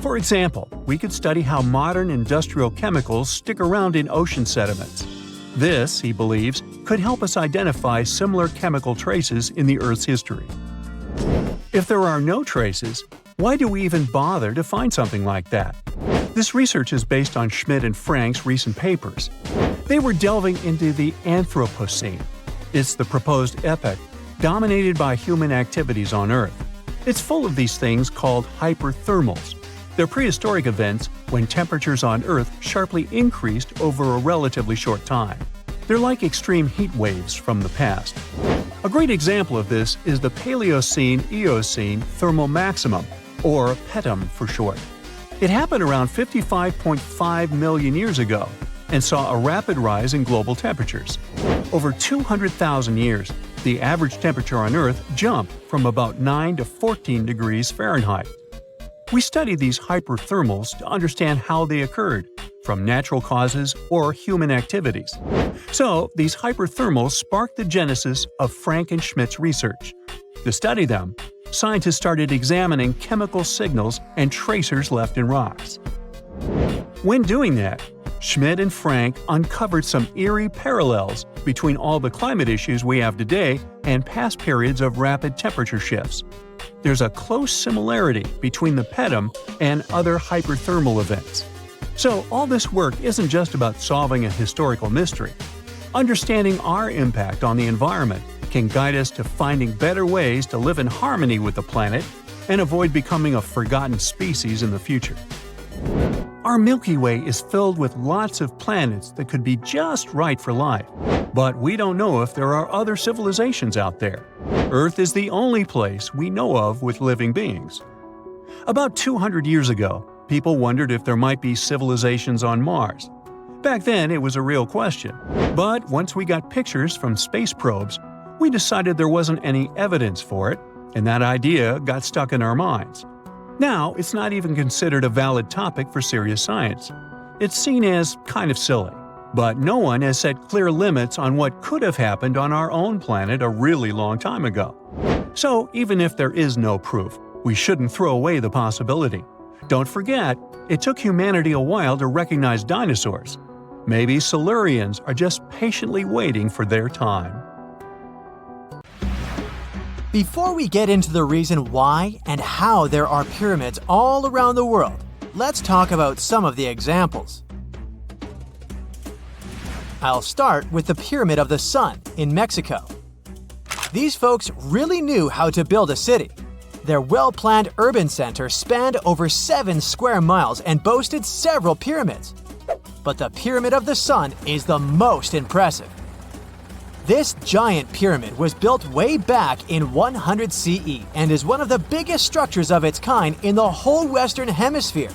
For example, we could study how modern industrial chemicals stick around in ocean sediments. This, he believes, could help us identify similar chemical traces in the Earth's history. If there are no traces, why do we even bother to find something like that? This research is based on Schmidt and Frank's recent papers. They were delving into the Anthropocene. It's the proposed epoch dominated by human activities on Earth. It's full of these things called hyperthermals. They're prehistoric events when temperatures on Earth sharply increased over a relatively short time. They're like extreme heat waves from the past. A great example of this is the Paleocene-Eocene thermal maximum, or PETM for short. It happened around 55.5 million years ago and saw a rapid rise in global temperatures. Over 200,000 years, the average temperature on Earth jumped from about 9 to 14 degrees Fahrenheit. We study these hyperthermals to understand how they occurred, from natural causes or human activities. So, these hyperthermals sparked the genesis of Frank and Schmidt's research. To study them, scientists started examining chemical signals and tracers left in rocks. When doing that, Schmidt and Frank uncovered some eerie parallels between all the climate issues we have today and past periods of rapid temperature shifts. There's a close similarity between the PETM and other hyperthermal events. So all this work isn't just about solving a historical mystery. Understanding our impact on the environment can guide us to finding better ways to live in harmony with the planet and avoid becoming a forgotten species in the future. Our Milky Way is filled with lots of planets that could be just right for life, but we don't know if there are other civilizations out there. Earth is the only place we know of with living beings. About 200 years ago, people wondered if there might be civilizations on Mars. Back then, it was a real question, but once we got pictures from space probes, we decided there wasn't any evidence for it, and that idea got stuck in our minds. Now, it's not even considered a valid topic for serious science. It's seen as kind of silly. But no one has set clear limits on what could have happened on our own planet a really long time ago. So, even if there is no proof, we shouldn't throw away the possibility. Don't forget, it took humanity a while to recognize dinosaurs. Maybe Silurians are just patiently waiting for their time. Before we get into the reason why and how there are pyramids all around the world, let's talk about some of the examples. I'll start with the Pyramid of the Sun in Mexico. These folks really knew how to build a city. Their well-planned urban center spanned over 7 square miles and boasted several pyramids. But the Pyramid of the Sun is the most impressive. This giant pyramid was built way back in 100 CE and is one of the biggest structures of its kind in the whole Western Hemisphere.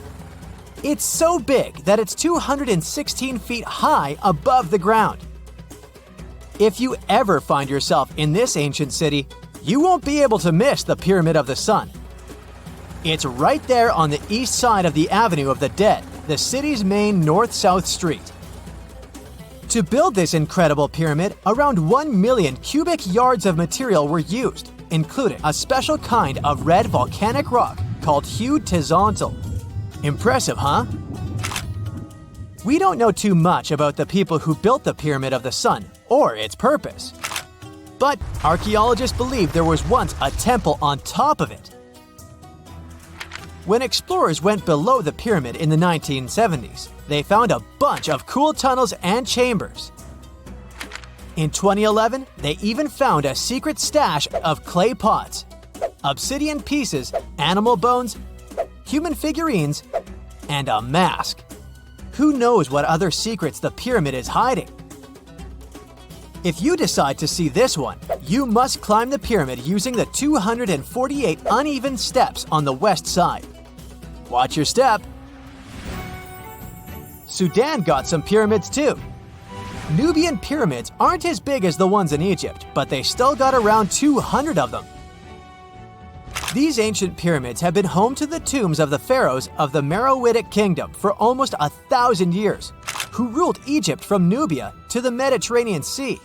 It's so big that it's 216 feet high above the ground. If you ever find yourself in this ancient city, you won't be able to miss the Pyramid of the Sun. It's right there on the east side of the Avenue of the Dead, the city's main north-south street. To build this incredible pyramid, around 1 million cubic yards of material were used, including a special kind of red volcanic rock called hued tizontle. Impressive, huh? We don't know too much about the people who built the Pyramid of the Sun or its purpose. But archaeologists believe there was once a temple on top of it. When explorers went below the pyramid in the 1970s, they found a bunch of cool tunnels and chambers. In 2011, they even found a secret stash of clay pots, obsidian pieces, animal bones, human figurines, and a mask. Who knows what other secrets the pyramid is hiding? If you decide to see this one, you must climb the pyramid using the 248 uneven steps on the west side. Watch your step. Sudan got some pyramids too. Nubian pyramids aren't as big as the ones in Egypt, but they still got around 200 of them. These ancient pyramids have been home to the tombs of the pharaohs of the Meroitic Kingdom for almost 1,000 years, who ruled Egypt from Nubia to the Mediterranean Sea.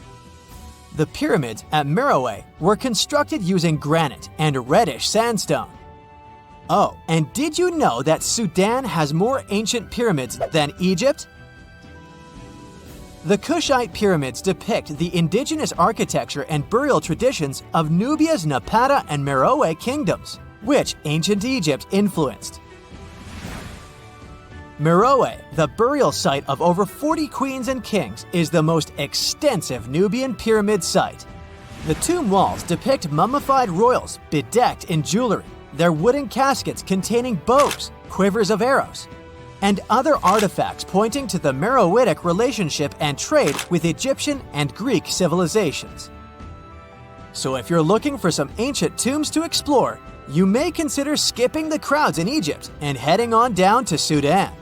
The pyramids at Meroe were constructed using granite and reddish sandstone. Oh, and did you know that Sudan has more ancient pyramids than Egypt? The Kushite pyramids depict the indigenous architecture and burial traditions of Nubia's Napata and Meroe kingdoms, which ancient Egypt influenced. Meroe, the burial site of over 40 queens and kings, is the most extensive Nubian pyramid site. The tomb walls depict mummified royals bedecked in jewelry, their wooden caskets containing bows, quivers of arrows, and other artifacts pointing to the Meroitic relationship and trade with Egyptian and Greek civilizations. So if you're looking for some ancient tombs to explore, you may consider skipping the crowds in Egypt and heading on down to Sudan.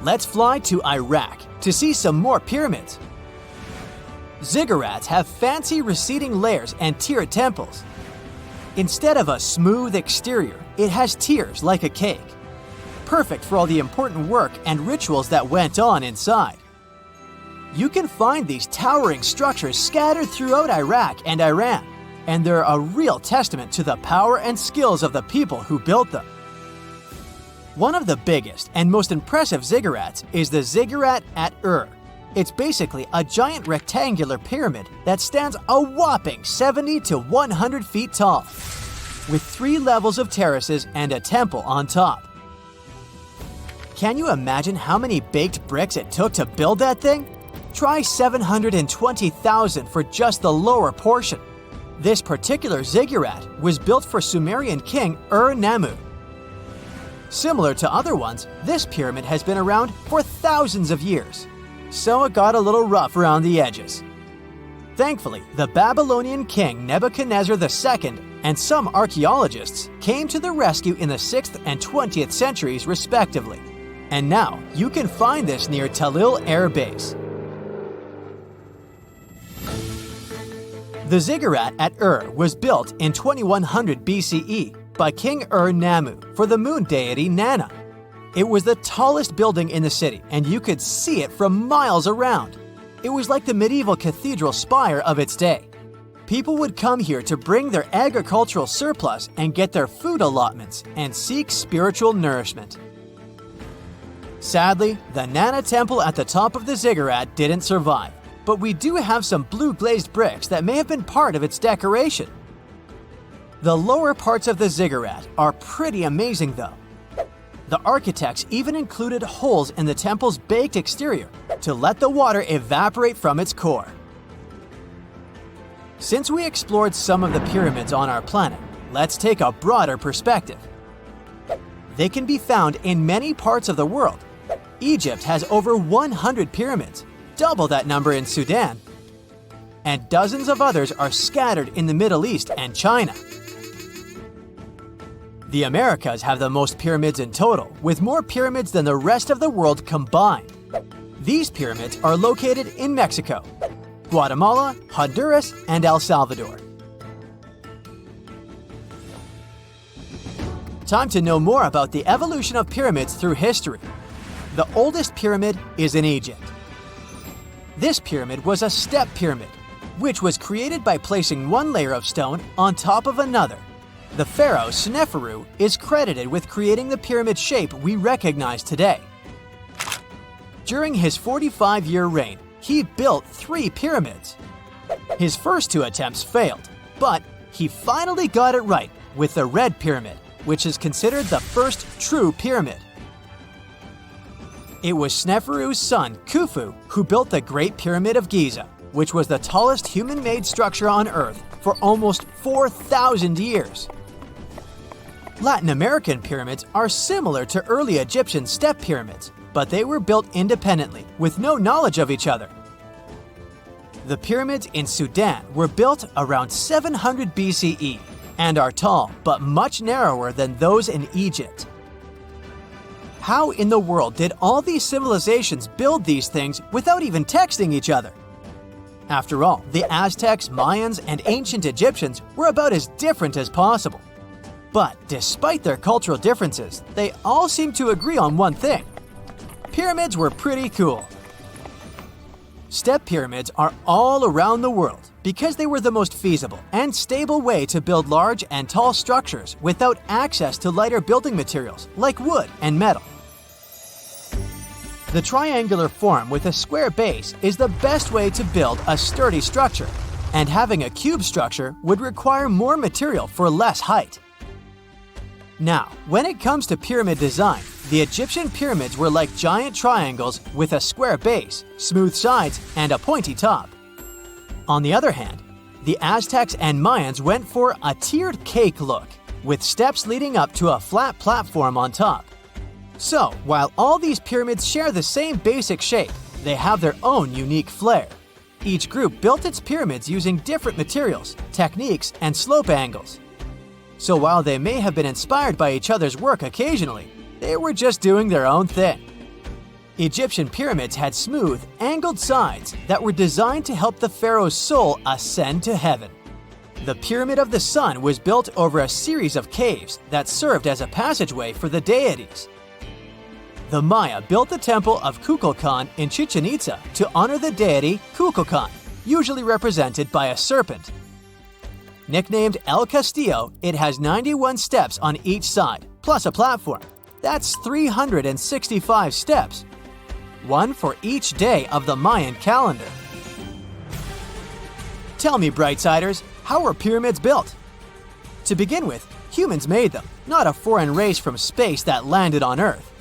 Let's fly to Iraq to see some more pyramids. Ziggurats have fancy receding layers and tiered temples. Instead of a smooth exterior, it has tiers like a cake. Perfect for all the important work and rituals that went on inside. You can find these towering structures scattered throughout Iraq and Iran, and they're a real testament to the power and skills of the people who built them. One of the biggest and most impressive ziggurats is the ziggurat at Ur. It's basically a giant rectangular pyramid that stands a whopping 70 to 100 feet tall, with 3 levels of terraces and a temple on top. Can you imagine how many baked bricks it took to build that thing? Try 720,000 for just the lower portion. This particular ziggurat was built for Sumerian king Ur-Nammu. Similar to other ones, this pyramid has been around for thousands of years, so it got a little rough around the edges. Thankfully, the Babylonian king Nebuchadnezzar II and some archaeologists came to the rescue in the 6th and 20th centuries respectively, and now you can find this near Talil Air Base. The ziggurat at Ur was built in 2100 BCE by King Ur-Nammu for the moon deity Nana. It was the tallest building in the city, and you could see it from miles around. It was like the medieval cathedral spire of its day. People would come here to bring their agricultural surplus and get their food allotments and seek spiritual nourishment. Sadly, the Nana temple at the top of the ziggurat didn't survive, but we do have some blue glazed bricks that may have been part of its decoration. The lower parts of the ziggurat are pretty amazing though. The architects even included holes in the temple's baked exterior to let the water evaporate from its core. Since we explored some of the pyramids on our planet, let's take a broader perspective. They can be found in many parts of the world. Egypt has over 100 pyramids, double that number in Sudan, and dozens of others are scattered in the Middle East and China. The Americas have the most pyramids in total, with more pyramids than the rest of the world combined. These pyramids are located in Mexico, Guatemala, Honduras, and El Salvador. Time to know more about the evolution of pyramids through history. The oldest pyramid is in Egypt. This pyramid was a step pyramid, which was created by placing one layer of stone on top of another. The pharaoh Sneferu is credited with creating the pyramid shape we recognize today. During his 45-year reign, he built 3 pyramids. His first 2 attempts failed, but he finally got it right with the Red Pyramid, which is considered the first true pyramid. It was Sneferu's son, Khufu, who built the Great Pyramid of Giza, which was the tallest human-made structure on Earth for almost 4,000 years. Latin American pyramids are similar to early Egyptian step pyramids, but they were built independently with no knowledge of each other. The pyramids in Sudan were built around 700 BCE and are tall but much narrower than those in Egypt. How in the world did all these civilizations build these things without even texting each other? After all, the Aztecs, Mayans, and ancient Egyptians were about as different as possible. But despite their cultural differences, they all seem to agree on one thing. Pyramids were pretty cool. Step pyramids are all around the world because they were the most feasible and stable way to build large and tall structures without access to lighter building materials like wood and metal. The triangular form with a square base is the best way to build a sturdy structure, and having a cube structure would require more material for less height. Now, when it comes to pyramid design, the Egyptian pyramids were like giant triangles with a square base, smooth sides, and a pointy top. On the other hand, the Aztecs and Mayans went for a tiered cake look, with steps leading up to a flat platform on top. So, while all these pyramids share the same basic shape, they have their own unique flair. Each group built its pyramids using different materials, techniques, and slope angles. So while they may have been inspired by each other's work occasionally, they were just doing their own thing. Egyptian pyramids had smooth, angled sides that were designed to help the pharaoh's soul ascend to heaven. The Pyramid of the Sun was built over a series of caves that served as a passageway for the deities. The Maya built the temple of Kukulkan in Chichen Itza to honor the deity Kukulkan, usually represented by a serpent. Nicknamed El Castillo, it has 91 steps on each side, plus a platform. That's 365 steps, one for each day of the Mayan calendar. Tell me, Brightsiders, how were pyramids built? To begin with, humans made them, not a foreign race from space that landed on Earth.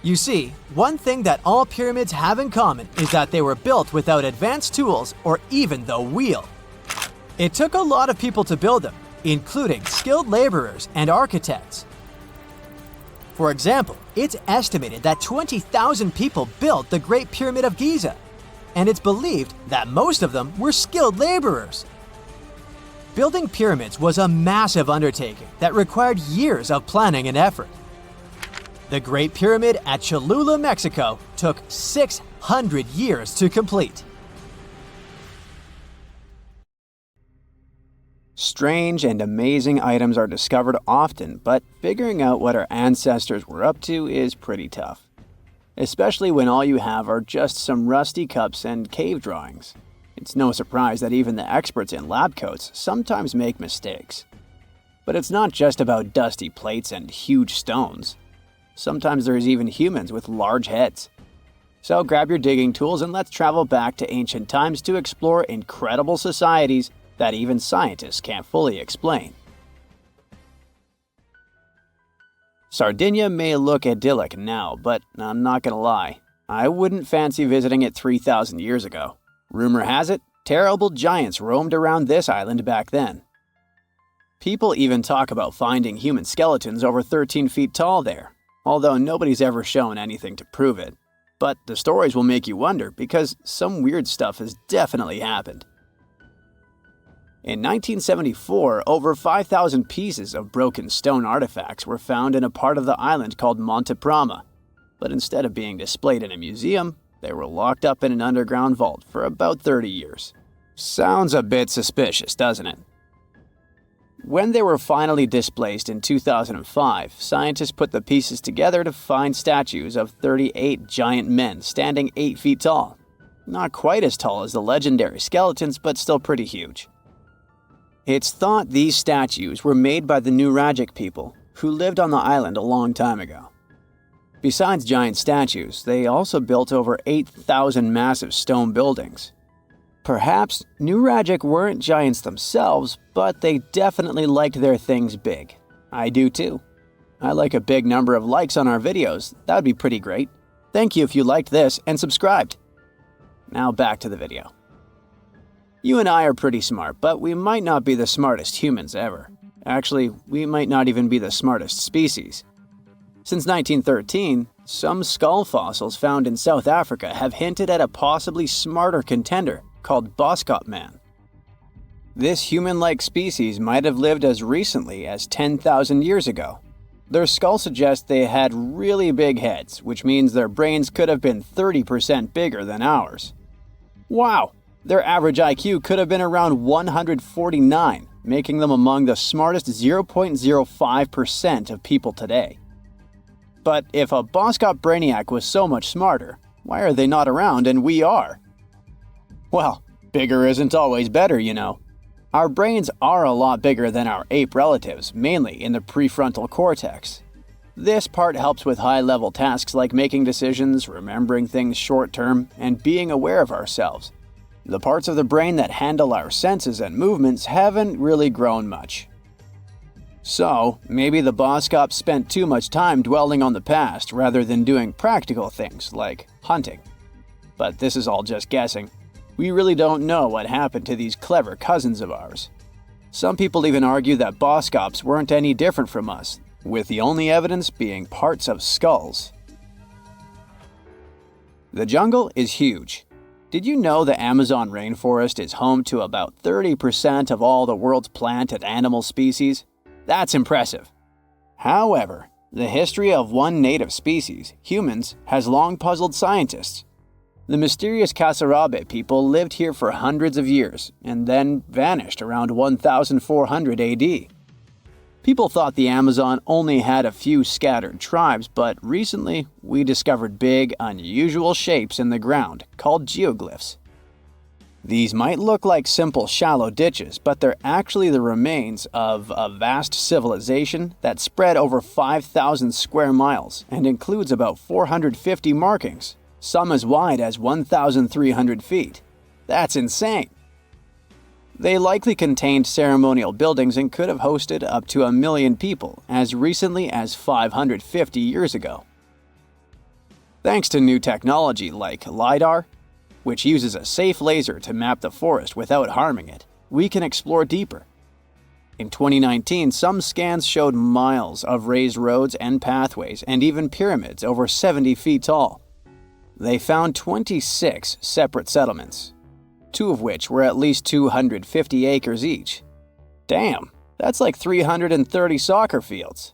You see, one thing that all pyramids have in common is that they were built without advanced tools or even the wheel. It took a lot of people to build them, including skilled laborers and architects. For example, it's estimated that 20,000 people built the Great Pyramid of Giza, and it's believed that most of them were skilled laborers. Building pyramids was a massive undertaking that required years of planning and effort. The Great Pyramid at Cholula, Mexico, took 600 years to complete. Strange and amazing items are discovered often, but figuring out what our ancestors were up to is pretty tough. Especially when all you have are just some rusty cups and cave drawings. It's no surprise that even the experts in lab coats sometimes make mistakes. But it's not just about dusty plates and huge stones. Sometimes there's even humans with large heads. So grab your digging tools and let's travel back to ancient times to explore incredible societies that even scientists can't fully explain. Sardinia may look idyllic now, but I'm not gonna lie, I wouldn't fancy visiting it 3,000 years ago. Rumor has it, terrible giants roamed around this island back then. People even talk about finding human skeletons over 13 feet tall there, although nobody's ever shown anything to prove it. But the stories will make you wonder because some weird stuff has definitely happened. In 1974, over 5,000 pieces of broken stone artifacts were found in a part of the island called Monte Prama, but instead of being displayed in a museum, they were locked up in an underground vault for about 30 years. Sounds a bit suspicious, doesn't it? When they were finally displaced in 2005, scientists put the pieces together to find statues of 38 giant men standing 8 feet tall. Not quite as tall as the legendary skeletons, but still pretty huge. It's thought these statues were made by the Nuragic people, who lived on the island a long time ago. Besides giant statues, they also built over 8,000 massive stone buildings. Perhaps Nuragic weren't giants themselves, but they definitely liked their things big. I do too. I like a big number of likes on our videos. That would be pretty great. Thank you if you liked this and subscribed. Now back to the video. You and I are pretty smart, but we might not be the smartest humans ever. Actually, we might not even be the smartest species. Since 1913, some skull fossils found in South Africa have hinted at a possibly smarter contender called Boskop Man. This human-like species might have lived as recently as 10,000 years ago. Their skull suggests they had really big heads, which means their brains could have been 30% bigger than ours. Wow! Their average IQ could have been around 149, making them among the smartest 0.05% of people today. But if a Boskop brainiac was so much smarter, why are they not around and we are? Well, bigger isn't always better, you know. Our brains are a lot bigger than our ape relatives, mainly in the prefrontal cortex. This part helps with high-level tasks like making decisions, remembering things short-term, and being aware of ourselves. The parts of the brain that handle our senses and movements haven't really grown much. So, maybe the Boskops spent too much time dwelling on the past rather than doing practical things like hunting. But this is all just guessing. We really don't know what happened to these clever cousins of ours. Some people even argue that Boskops weren't any different from us, with the only evidence being parts of skulls. The jungle is huge. Did you know the Amazon rainforest is home to about 30% of all the world's plant and animal species? That's impressive. However, the history of one native species, humans, has long puzzled scientists. The mysterious Kasarabe people lived here for hundreds of years and then vanished around 1400 AD. People thought the Amazon only had a few scattered tribes, but recently we discovered big, unusual shapes in the ground called geoglyphs. These might look like simple shallow ditches, but they're actually the remains of a vast civilization that spread over 5,000 square miles and includes about 450 markings, some as wide as 1,300 feet. That's insane! They likely contained ceremonial buildings and could have hosted up to 1 million people as recently as 550 years ago. Thanks to new technology like LiDAR, which uses a safe laser to map the forest without harming it, we can explore deeper. In 2019, some scans showed miles of raised roads and pathways and even pyramids over 70 feet tall. They found 26 separate settlements, 2 of which were at least 250 acres each. Damn, that's like 330 soccer fields.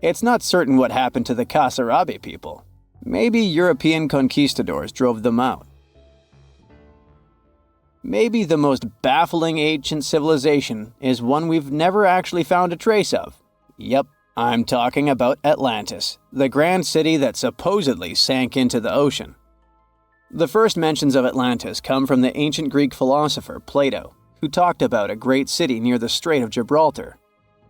It's not certain what happened to the Kasarabe people. Maybe European conquistadors drove them out. Maybe the most baffling ancient civilization is one we've never actually found a trace of. Yep, I'm talking about Atlantis, the grand city that supposedly sank into the ocean. The first mentions of Atlantis come from the ancient Greek philosopher Plato, who talked about a great city near the Strait of Gibraltar.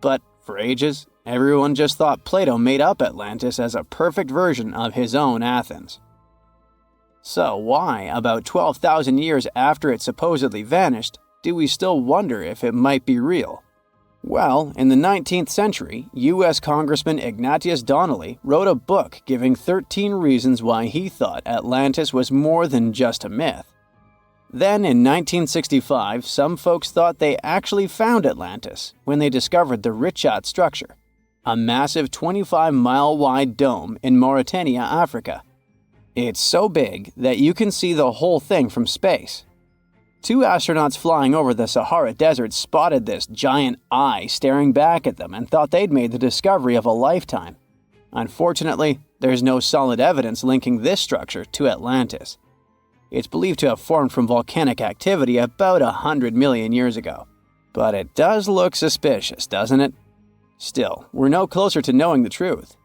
But for ages, everyone just thought Plato made up Atlantis as a perfect version of his own Athens. So why, about 12,000 years after it supposedly vanished, do we still wonder if it might be real? Well, in the 19th century, U.S. Congressman Ignatius Donnelly wrote a book giving 13 reasons why he thought Atlantis was more than just a myth. Then, in 1965, some folks thought they actually found Atlantis when they discovered the Richat structure, a massive 25-mile-wide dome in Mauritania, Africa. It's so big that you can see the whole thing from space. 2 astronauts flying over the Sahara Desert spotted this giant eye staring back at them and thought they'd made the discovery of a lifetime. Unfortunately, there's no solid evidence linking this structure to Atlantis. It's believed to have formed from volcanic activity about 100 million years ago. But it does look suspicious, doesn't it? Still, we're no closer to knowing the truth.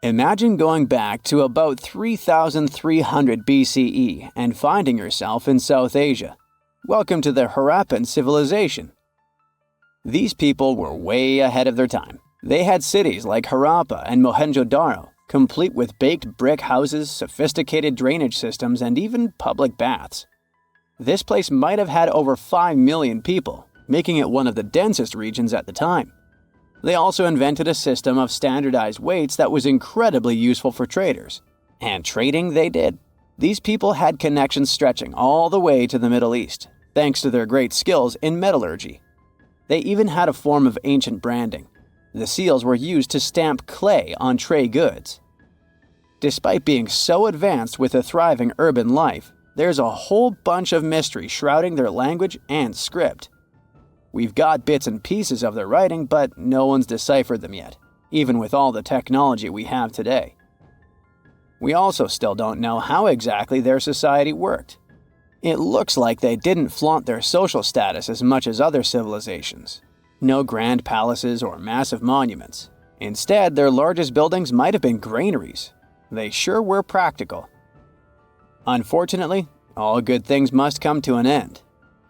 Imagine going back to about 3,300 BCE and finding yourself in South Asia. Welcome to the Harappan civilization. These people were way ahead of their time. They had cities like Harappa and Mohenjo-Daro, complete with baked brick houses, sophisticated drainage systems, and even public baths. This place might have had over 5 million people, making it one of the densest regions at the time. They also invented a system of standardized weights that was incredibly useful for traders. And trading they did. These people had connections stretching all the way to the Middle East, thanks to their great skills in metallurgy. They even had a form of ancient branding. The seals were used to stamp clay on trade goods. Despite being so advanced with a thriving urban life, There's a whole bunch of mystery shrouding their language and script. We've got bits and pieces of their writing, but no one's deciphered them yet, even with all the technology we have today. We also still don't know how exactly their society worked. It looks like they didn't flaunt their social status as much as other civilizations. No grand palaces or massive monuments. Instead, their largest buildings might have been granaries. They sure were practical. Unfortunately, all good things must come to an end.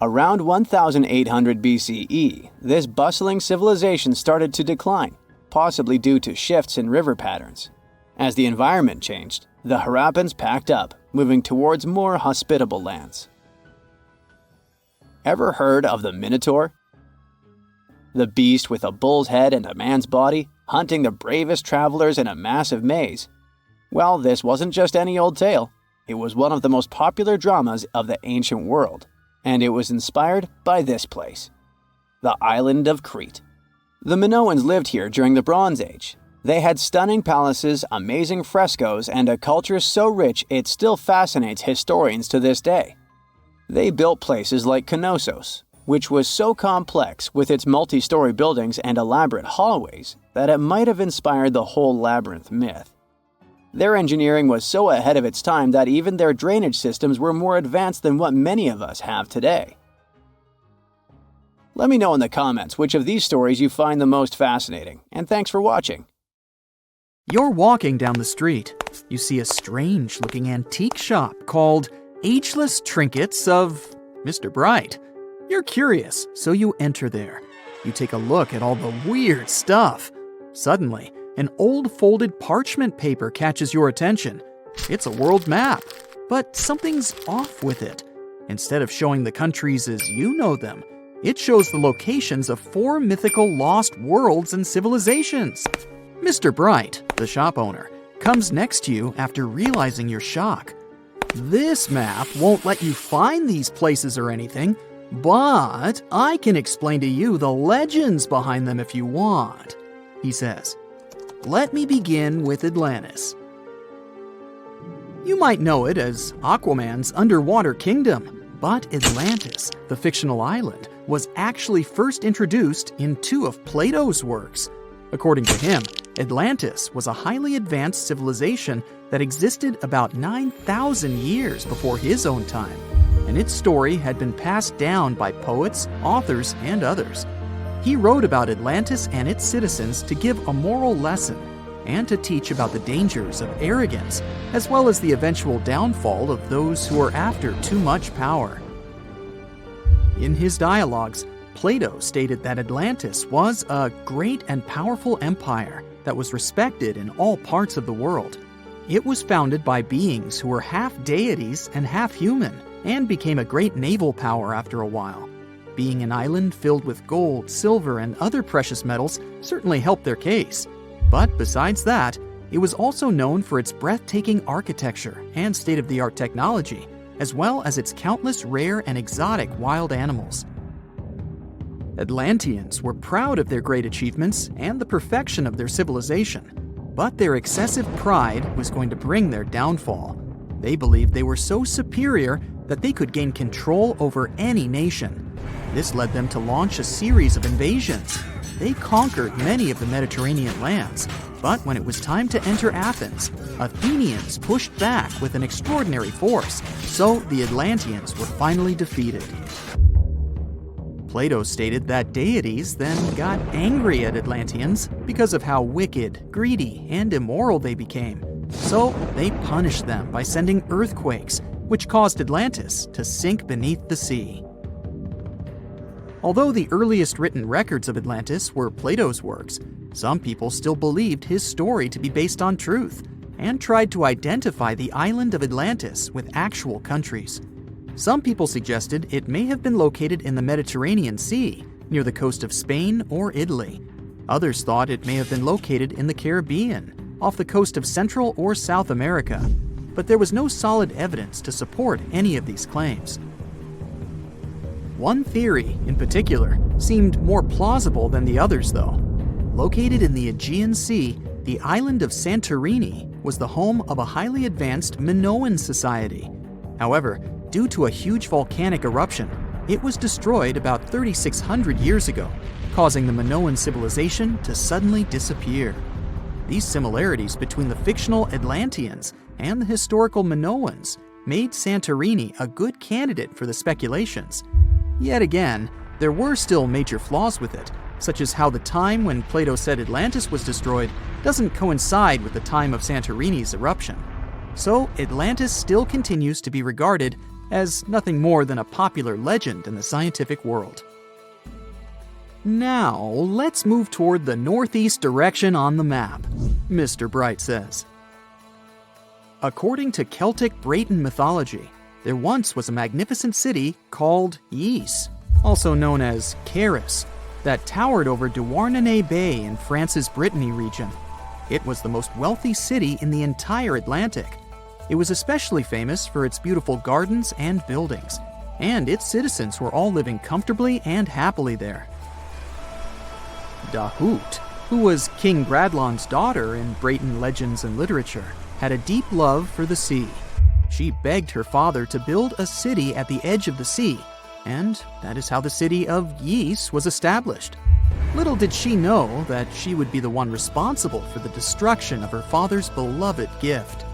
Around 1800 BCE, this bustling civilization started to decline, possibly due to shifts in river patterns. As the environment changed, the Harappans packed up, moving towards more hospitable lands. Ever heard of the Minotaur? The beast with a bull's head and a man's body, hunting the bravest travelers in a massive maze. Well, this wasn't just any old tale. It was one of the most popular dramas of the ancient world, and it was inspired by this place, the island of Crete. The Minoans lived here during the Bronze Age. They had stunning palaces, amazing frescoes, and a culture so rich it still fascinates historians to this day. They built places like Knossos, which was so complex with its multi-story buildings and elaborate hallways that it might have inspired the whole labyrinth myth. Their engineering was so ahead of its time that even their drainage systems were more advanced than what many of us have today. Let me know in the comments which of these stories you find the most fascinating, and thanks for watching. You're walking down the street. You see a strange-looking antique shop called Ageless Trinkets of Mr. Bright. You're curious, so you enter there. You take a look at all the weird stuff. Suddenly, an old folded parchment paper catches your attention. It's a world map, but something's off with it. Instead of showing the countries as you know them, it shows the locations of 4 mythical lost worlds and civilizations. Mr. Bright, the shop owner, comes next to you after realizing your shock. This map won't let you find these places or anything, but I can explain to you the legends behind them if you want, he says. Let me begin with Atlantis. You might know it as Aquaman's underwater kingdom, but Atlantis, the fictional island, was actually first introduced in 2 of Plato's works. According to him, Atlantis was a highly advanced civilization that existed about 9,000 years before his own time, and its story had been passed down by poets, authors, and others. He wrote about Atlantis and its citizens to give a moral lesson and to teach about the dangers of arrogance, as well as the eventual downfall of those who are after too much power. In his dialogues, Plato stated that Atlantis was a great and powerful empire that was respected in all parts of the world. It was founded by beings who were half deities and half human, and became a great naval power after a while. Being an island filled with gold, silver, and other precious metals certainly helped their case. But besides that, it was also known for its breathtaking architecture and state-of-the-art technology, as well as its countless rare and exotic wild animals. Atlanteans were proud of their great achievements and the perfection of their civilization, but their excessive pride was going to bring their downfall. They believed they were so superior that they could gain control over any nation. This led them to launch a series of invasions. They conquered many of the Mediterranean lands, but when it was time to enter Athens, Athenians pushed back with an extraordinary force, so the Atlanteans were finally defeated. Plato stated that deities then got angry at Atlanteans because of how wicked, greedy, and immoral they became. So they punished them by sending earthquakes, which caused Atlantis to sink beneath the sea. Although the earliest written records of Atlantis were Plato's works, some people still believed his story to be based on truth and tried to identify the island of Atlantis with actual countries. Some people suggested it may have been located in the Mediterranean Sea, near the coast of Spain or Italy. Others thought it may have been located in the Caribbean, off the coast of Central or South America, but there was no solid evidence to support any of these claims. One theory, in particular, seemed more plausible than the others, though. Located in the Aegean Sea, the island of Santorini was the home of a highly advanced Minoan society. However, due to a huge volcanic eruption, it was destroyed about 3,600 years ago, causing the Minoan civilization to suddenly disappear. These similarities between the fictional Atlanteans and the historical Minoans made Santorini a good candidate for the speculations. Yet again, there were still major flaws with it, such as how the time when Plato said Atlantis was destroyed doesn't coincide with the time of Santorini's eruption. So Atlantis still continues to be regarded as nothing more than a popular legend in the scientific world. Now, let's move toward the northeast direction on the map, Mr. Bright says. According to Celtic Breton mythology, there once was a magnificent city called Ys, also known as Caris, that towered over Douarnenez Bay in France's Brittany region. It was the most wealthy city in the entire Atlantic. It was especially famous for its beautiful gardens and buildings, and its citizens were all living comfortably and happily there. Dahut, who was King Bradlon's daughter in Breton legends and literature, had a deep love for the sea. She begged her father to build a city at the edge of the sea, and that is how the city of Ys was established. Little did she know that she would be the one responsible for the destruction of her father's beloved gift.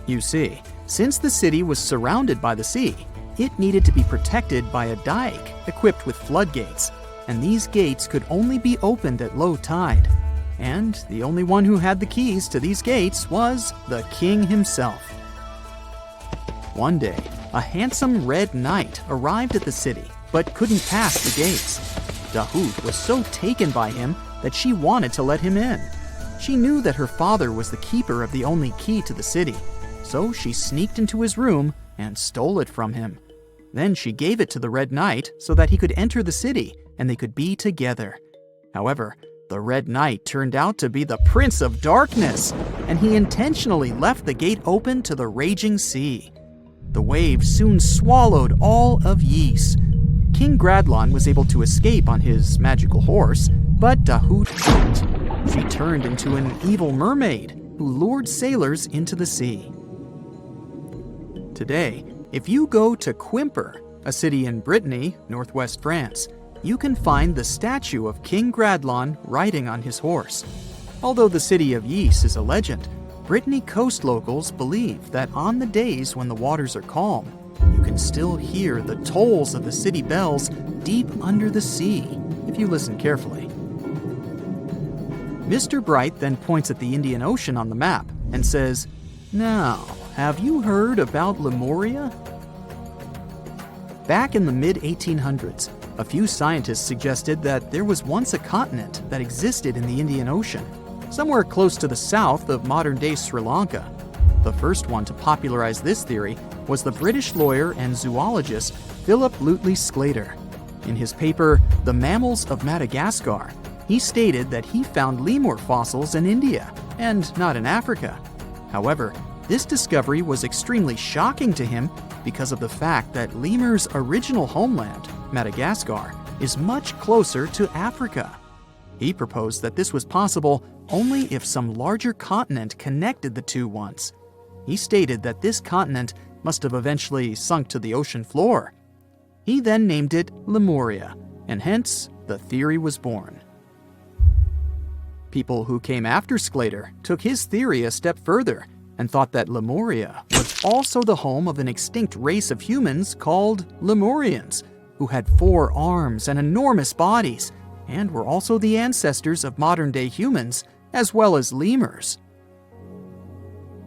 You see, since the city was surrounded by the sea, it needed to be protected by a dike equipped with floodgates, and these gates could only be opened at low tide. And the only one who had the keys to these gates was the king himself. One day, a handsome red knight arrived at the city, but couldn't pass the gates. Dahut was so taken by him that she wanted to let him in. She knew that her father was the keeper of the only key to the city, so she sneaked into his room and stole it from him. Then she gave it to the Red Knight so that he could enter the city and they could be together. However, the Red Knight turned out to be the Prince of Darkness, and he intentionally left the gate open to the raging sea. The waves soon swallowed all of Ys. King Gradlon was able to escape on his magical horse, but Dahut couldn't. She turned into an evil mermaid who lured sailors into the sea. Today, if you go to Quimper, a city in Brittany, northwest France, you can find the statue of King Gradlon riding on his horse. Although the city of Ys is a legend, Brittany coast locals believe that on the days when the waters are calm, you can still hear the tolls of the city bells deep under the sea, if you listen carefully. Mr. Bright then points at the Indian Ocean on the map and says, "Now, have you heard about Lemuria?" Back in the mid-1800s, a few scientists suggested that there was once a continent that existed in the Indian Ocean, somewhere close to the south of modern-day Sri Lanka. The first one to popularize this theory was the British lawyer and zoologist Philip Lutley Sclater. In his paper, The Mammals of Madagascar, he stated that he found lemur fossils in India, and not in Africa. However, this discovery was extremely shocking to him because of the fact that lemurs' original homeland, Madagascar, is much closer to Africa. He proposed that this was possible only if some larger continent connected the two once. He stated that this continent must have eventually sunk to the ocean floor. He then named it Lemuria, and hence the theory was born. People who came after Sclater took his theory a step further and thought that Lemuria was also the home of an extinct race of humans called Lemurians, who had 4 arms and enormous bodies, and were also the ancestors of modern-day humans, as well as lemurs.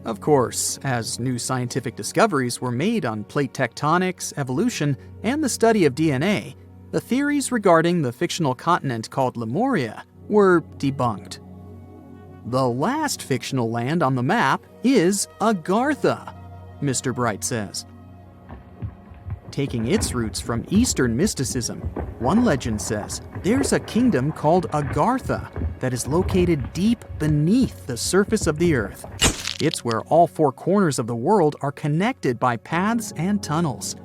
Of course, as new scientific discoveries were made on plate tectonics, evolution, and the study of DNA, the theories regarding the fictional continent called Lemuria were debunked. The last fictional land on the map is Agartha, Mr. Bright says. Taking its roots from Eastern mysticism, one legend says there's a kingdom called Agartha that is located deep beneath the surface of the earth. It's where all 4 corners of the world are connected by paths and tunnels.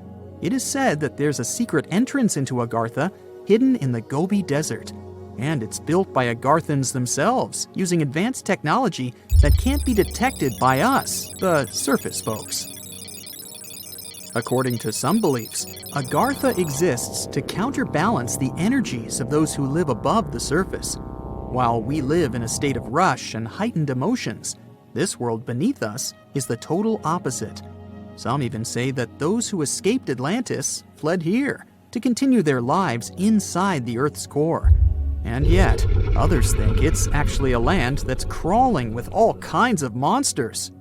It is said that there's a secret entrance into Agartha hidden in the Gobi Desert, and it's built by Agarthans themselves using advanced technology that can't be detected by us, the surface folks. According to some beliefs, Agartha exists to counterbalance the energies of those who live above the surface. While we live in a state of rush and heightened emotions, this world beneath us is the total opposite. Some even say that those who escaped Atlantis fled here to continue their lives inside the Earth's core. And yet, others think it's actually a land that's crawling with all kinds of monsters.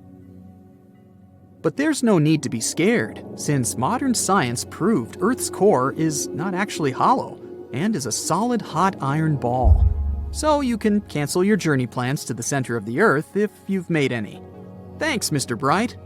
But there's no need to be scared, since modern science proved Earth's core is not actually hollow and is a solid hot iron ball. So you can cancel your journey plans to the center of the Earth if you've made any. Thanks, Mr. Bright.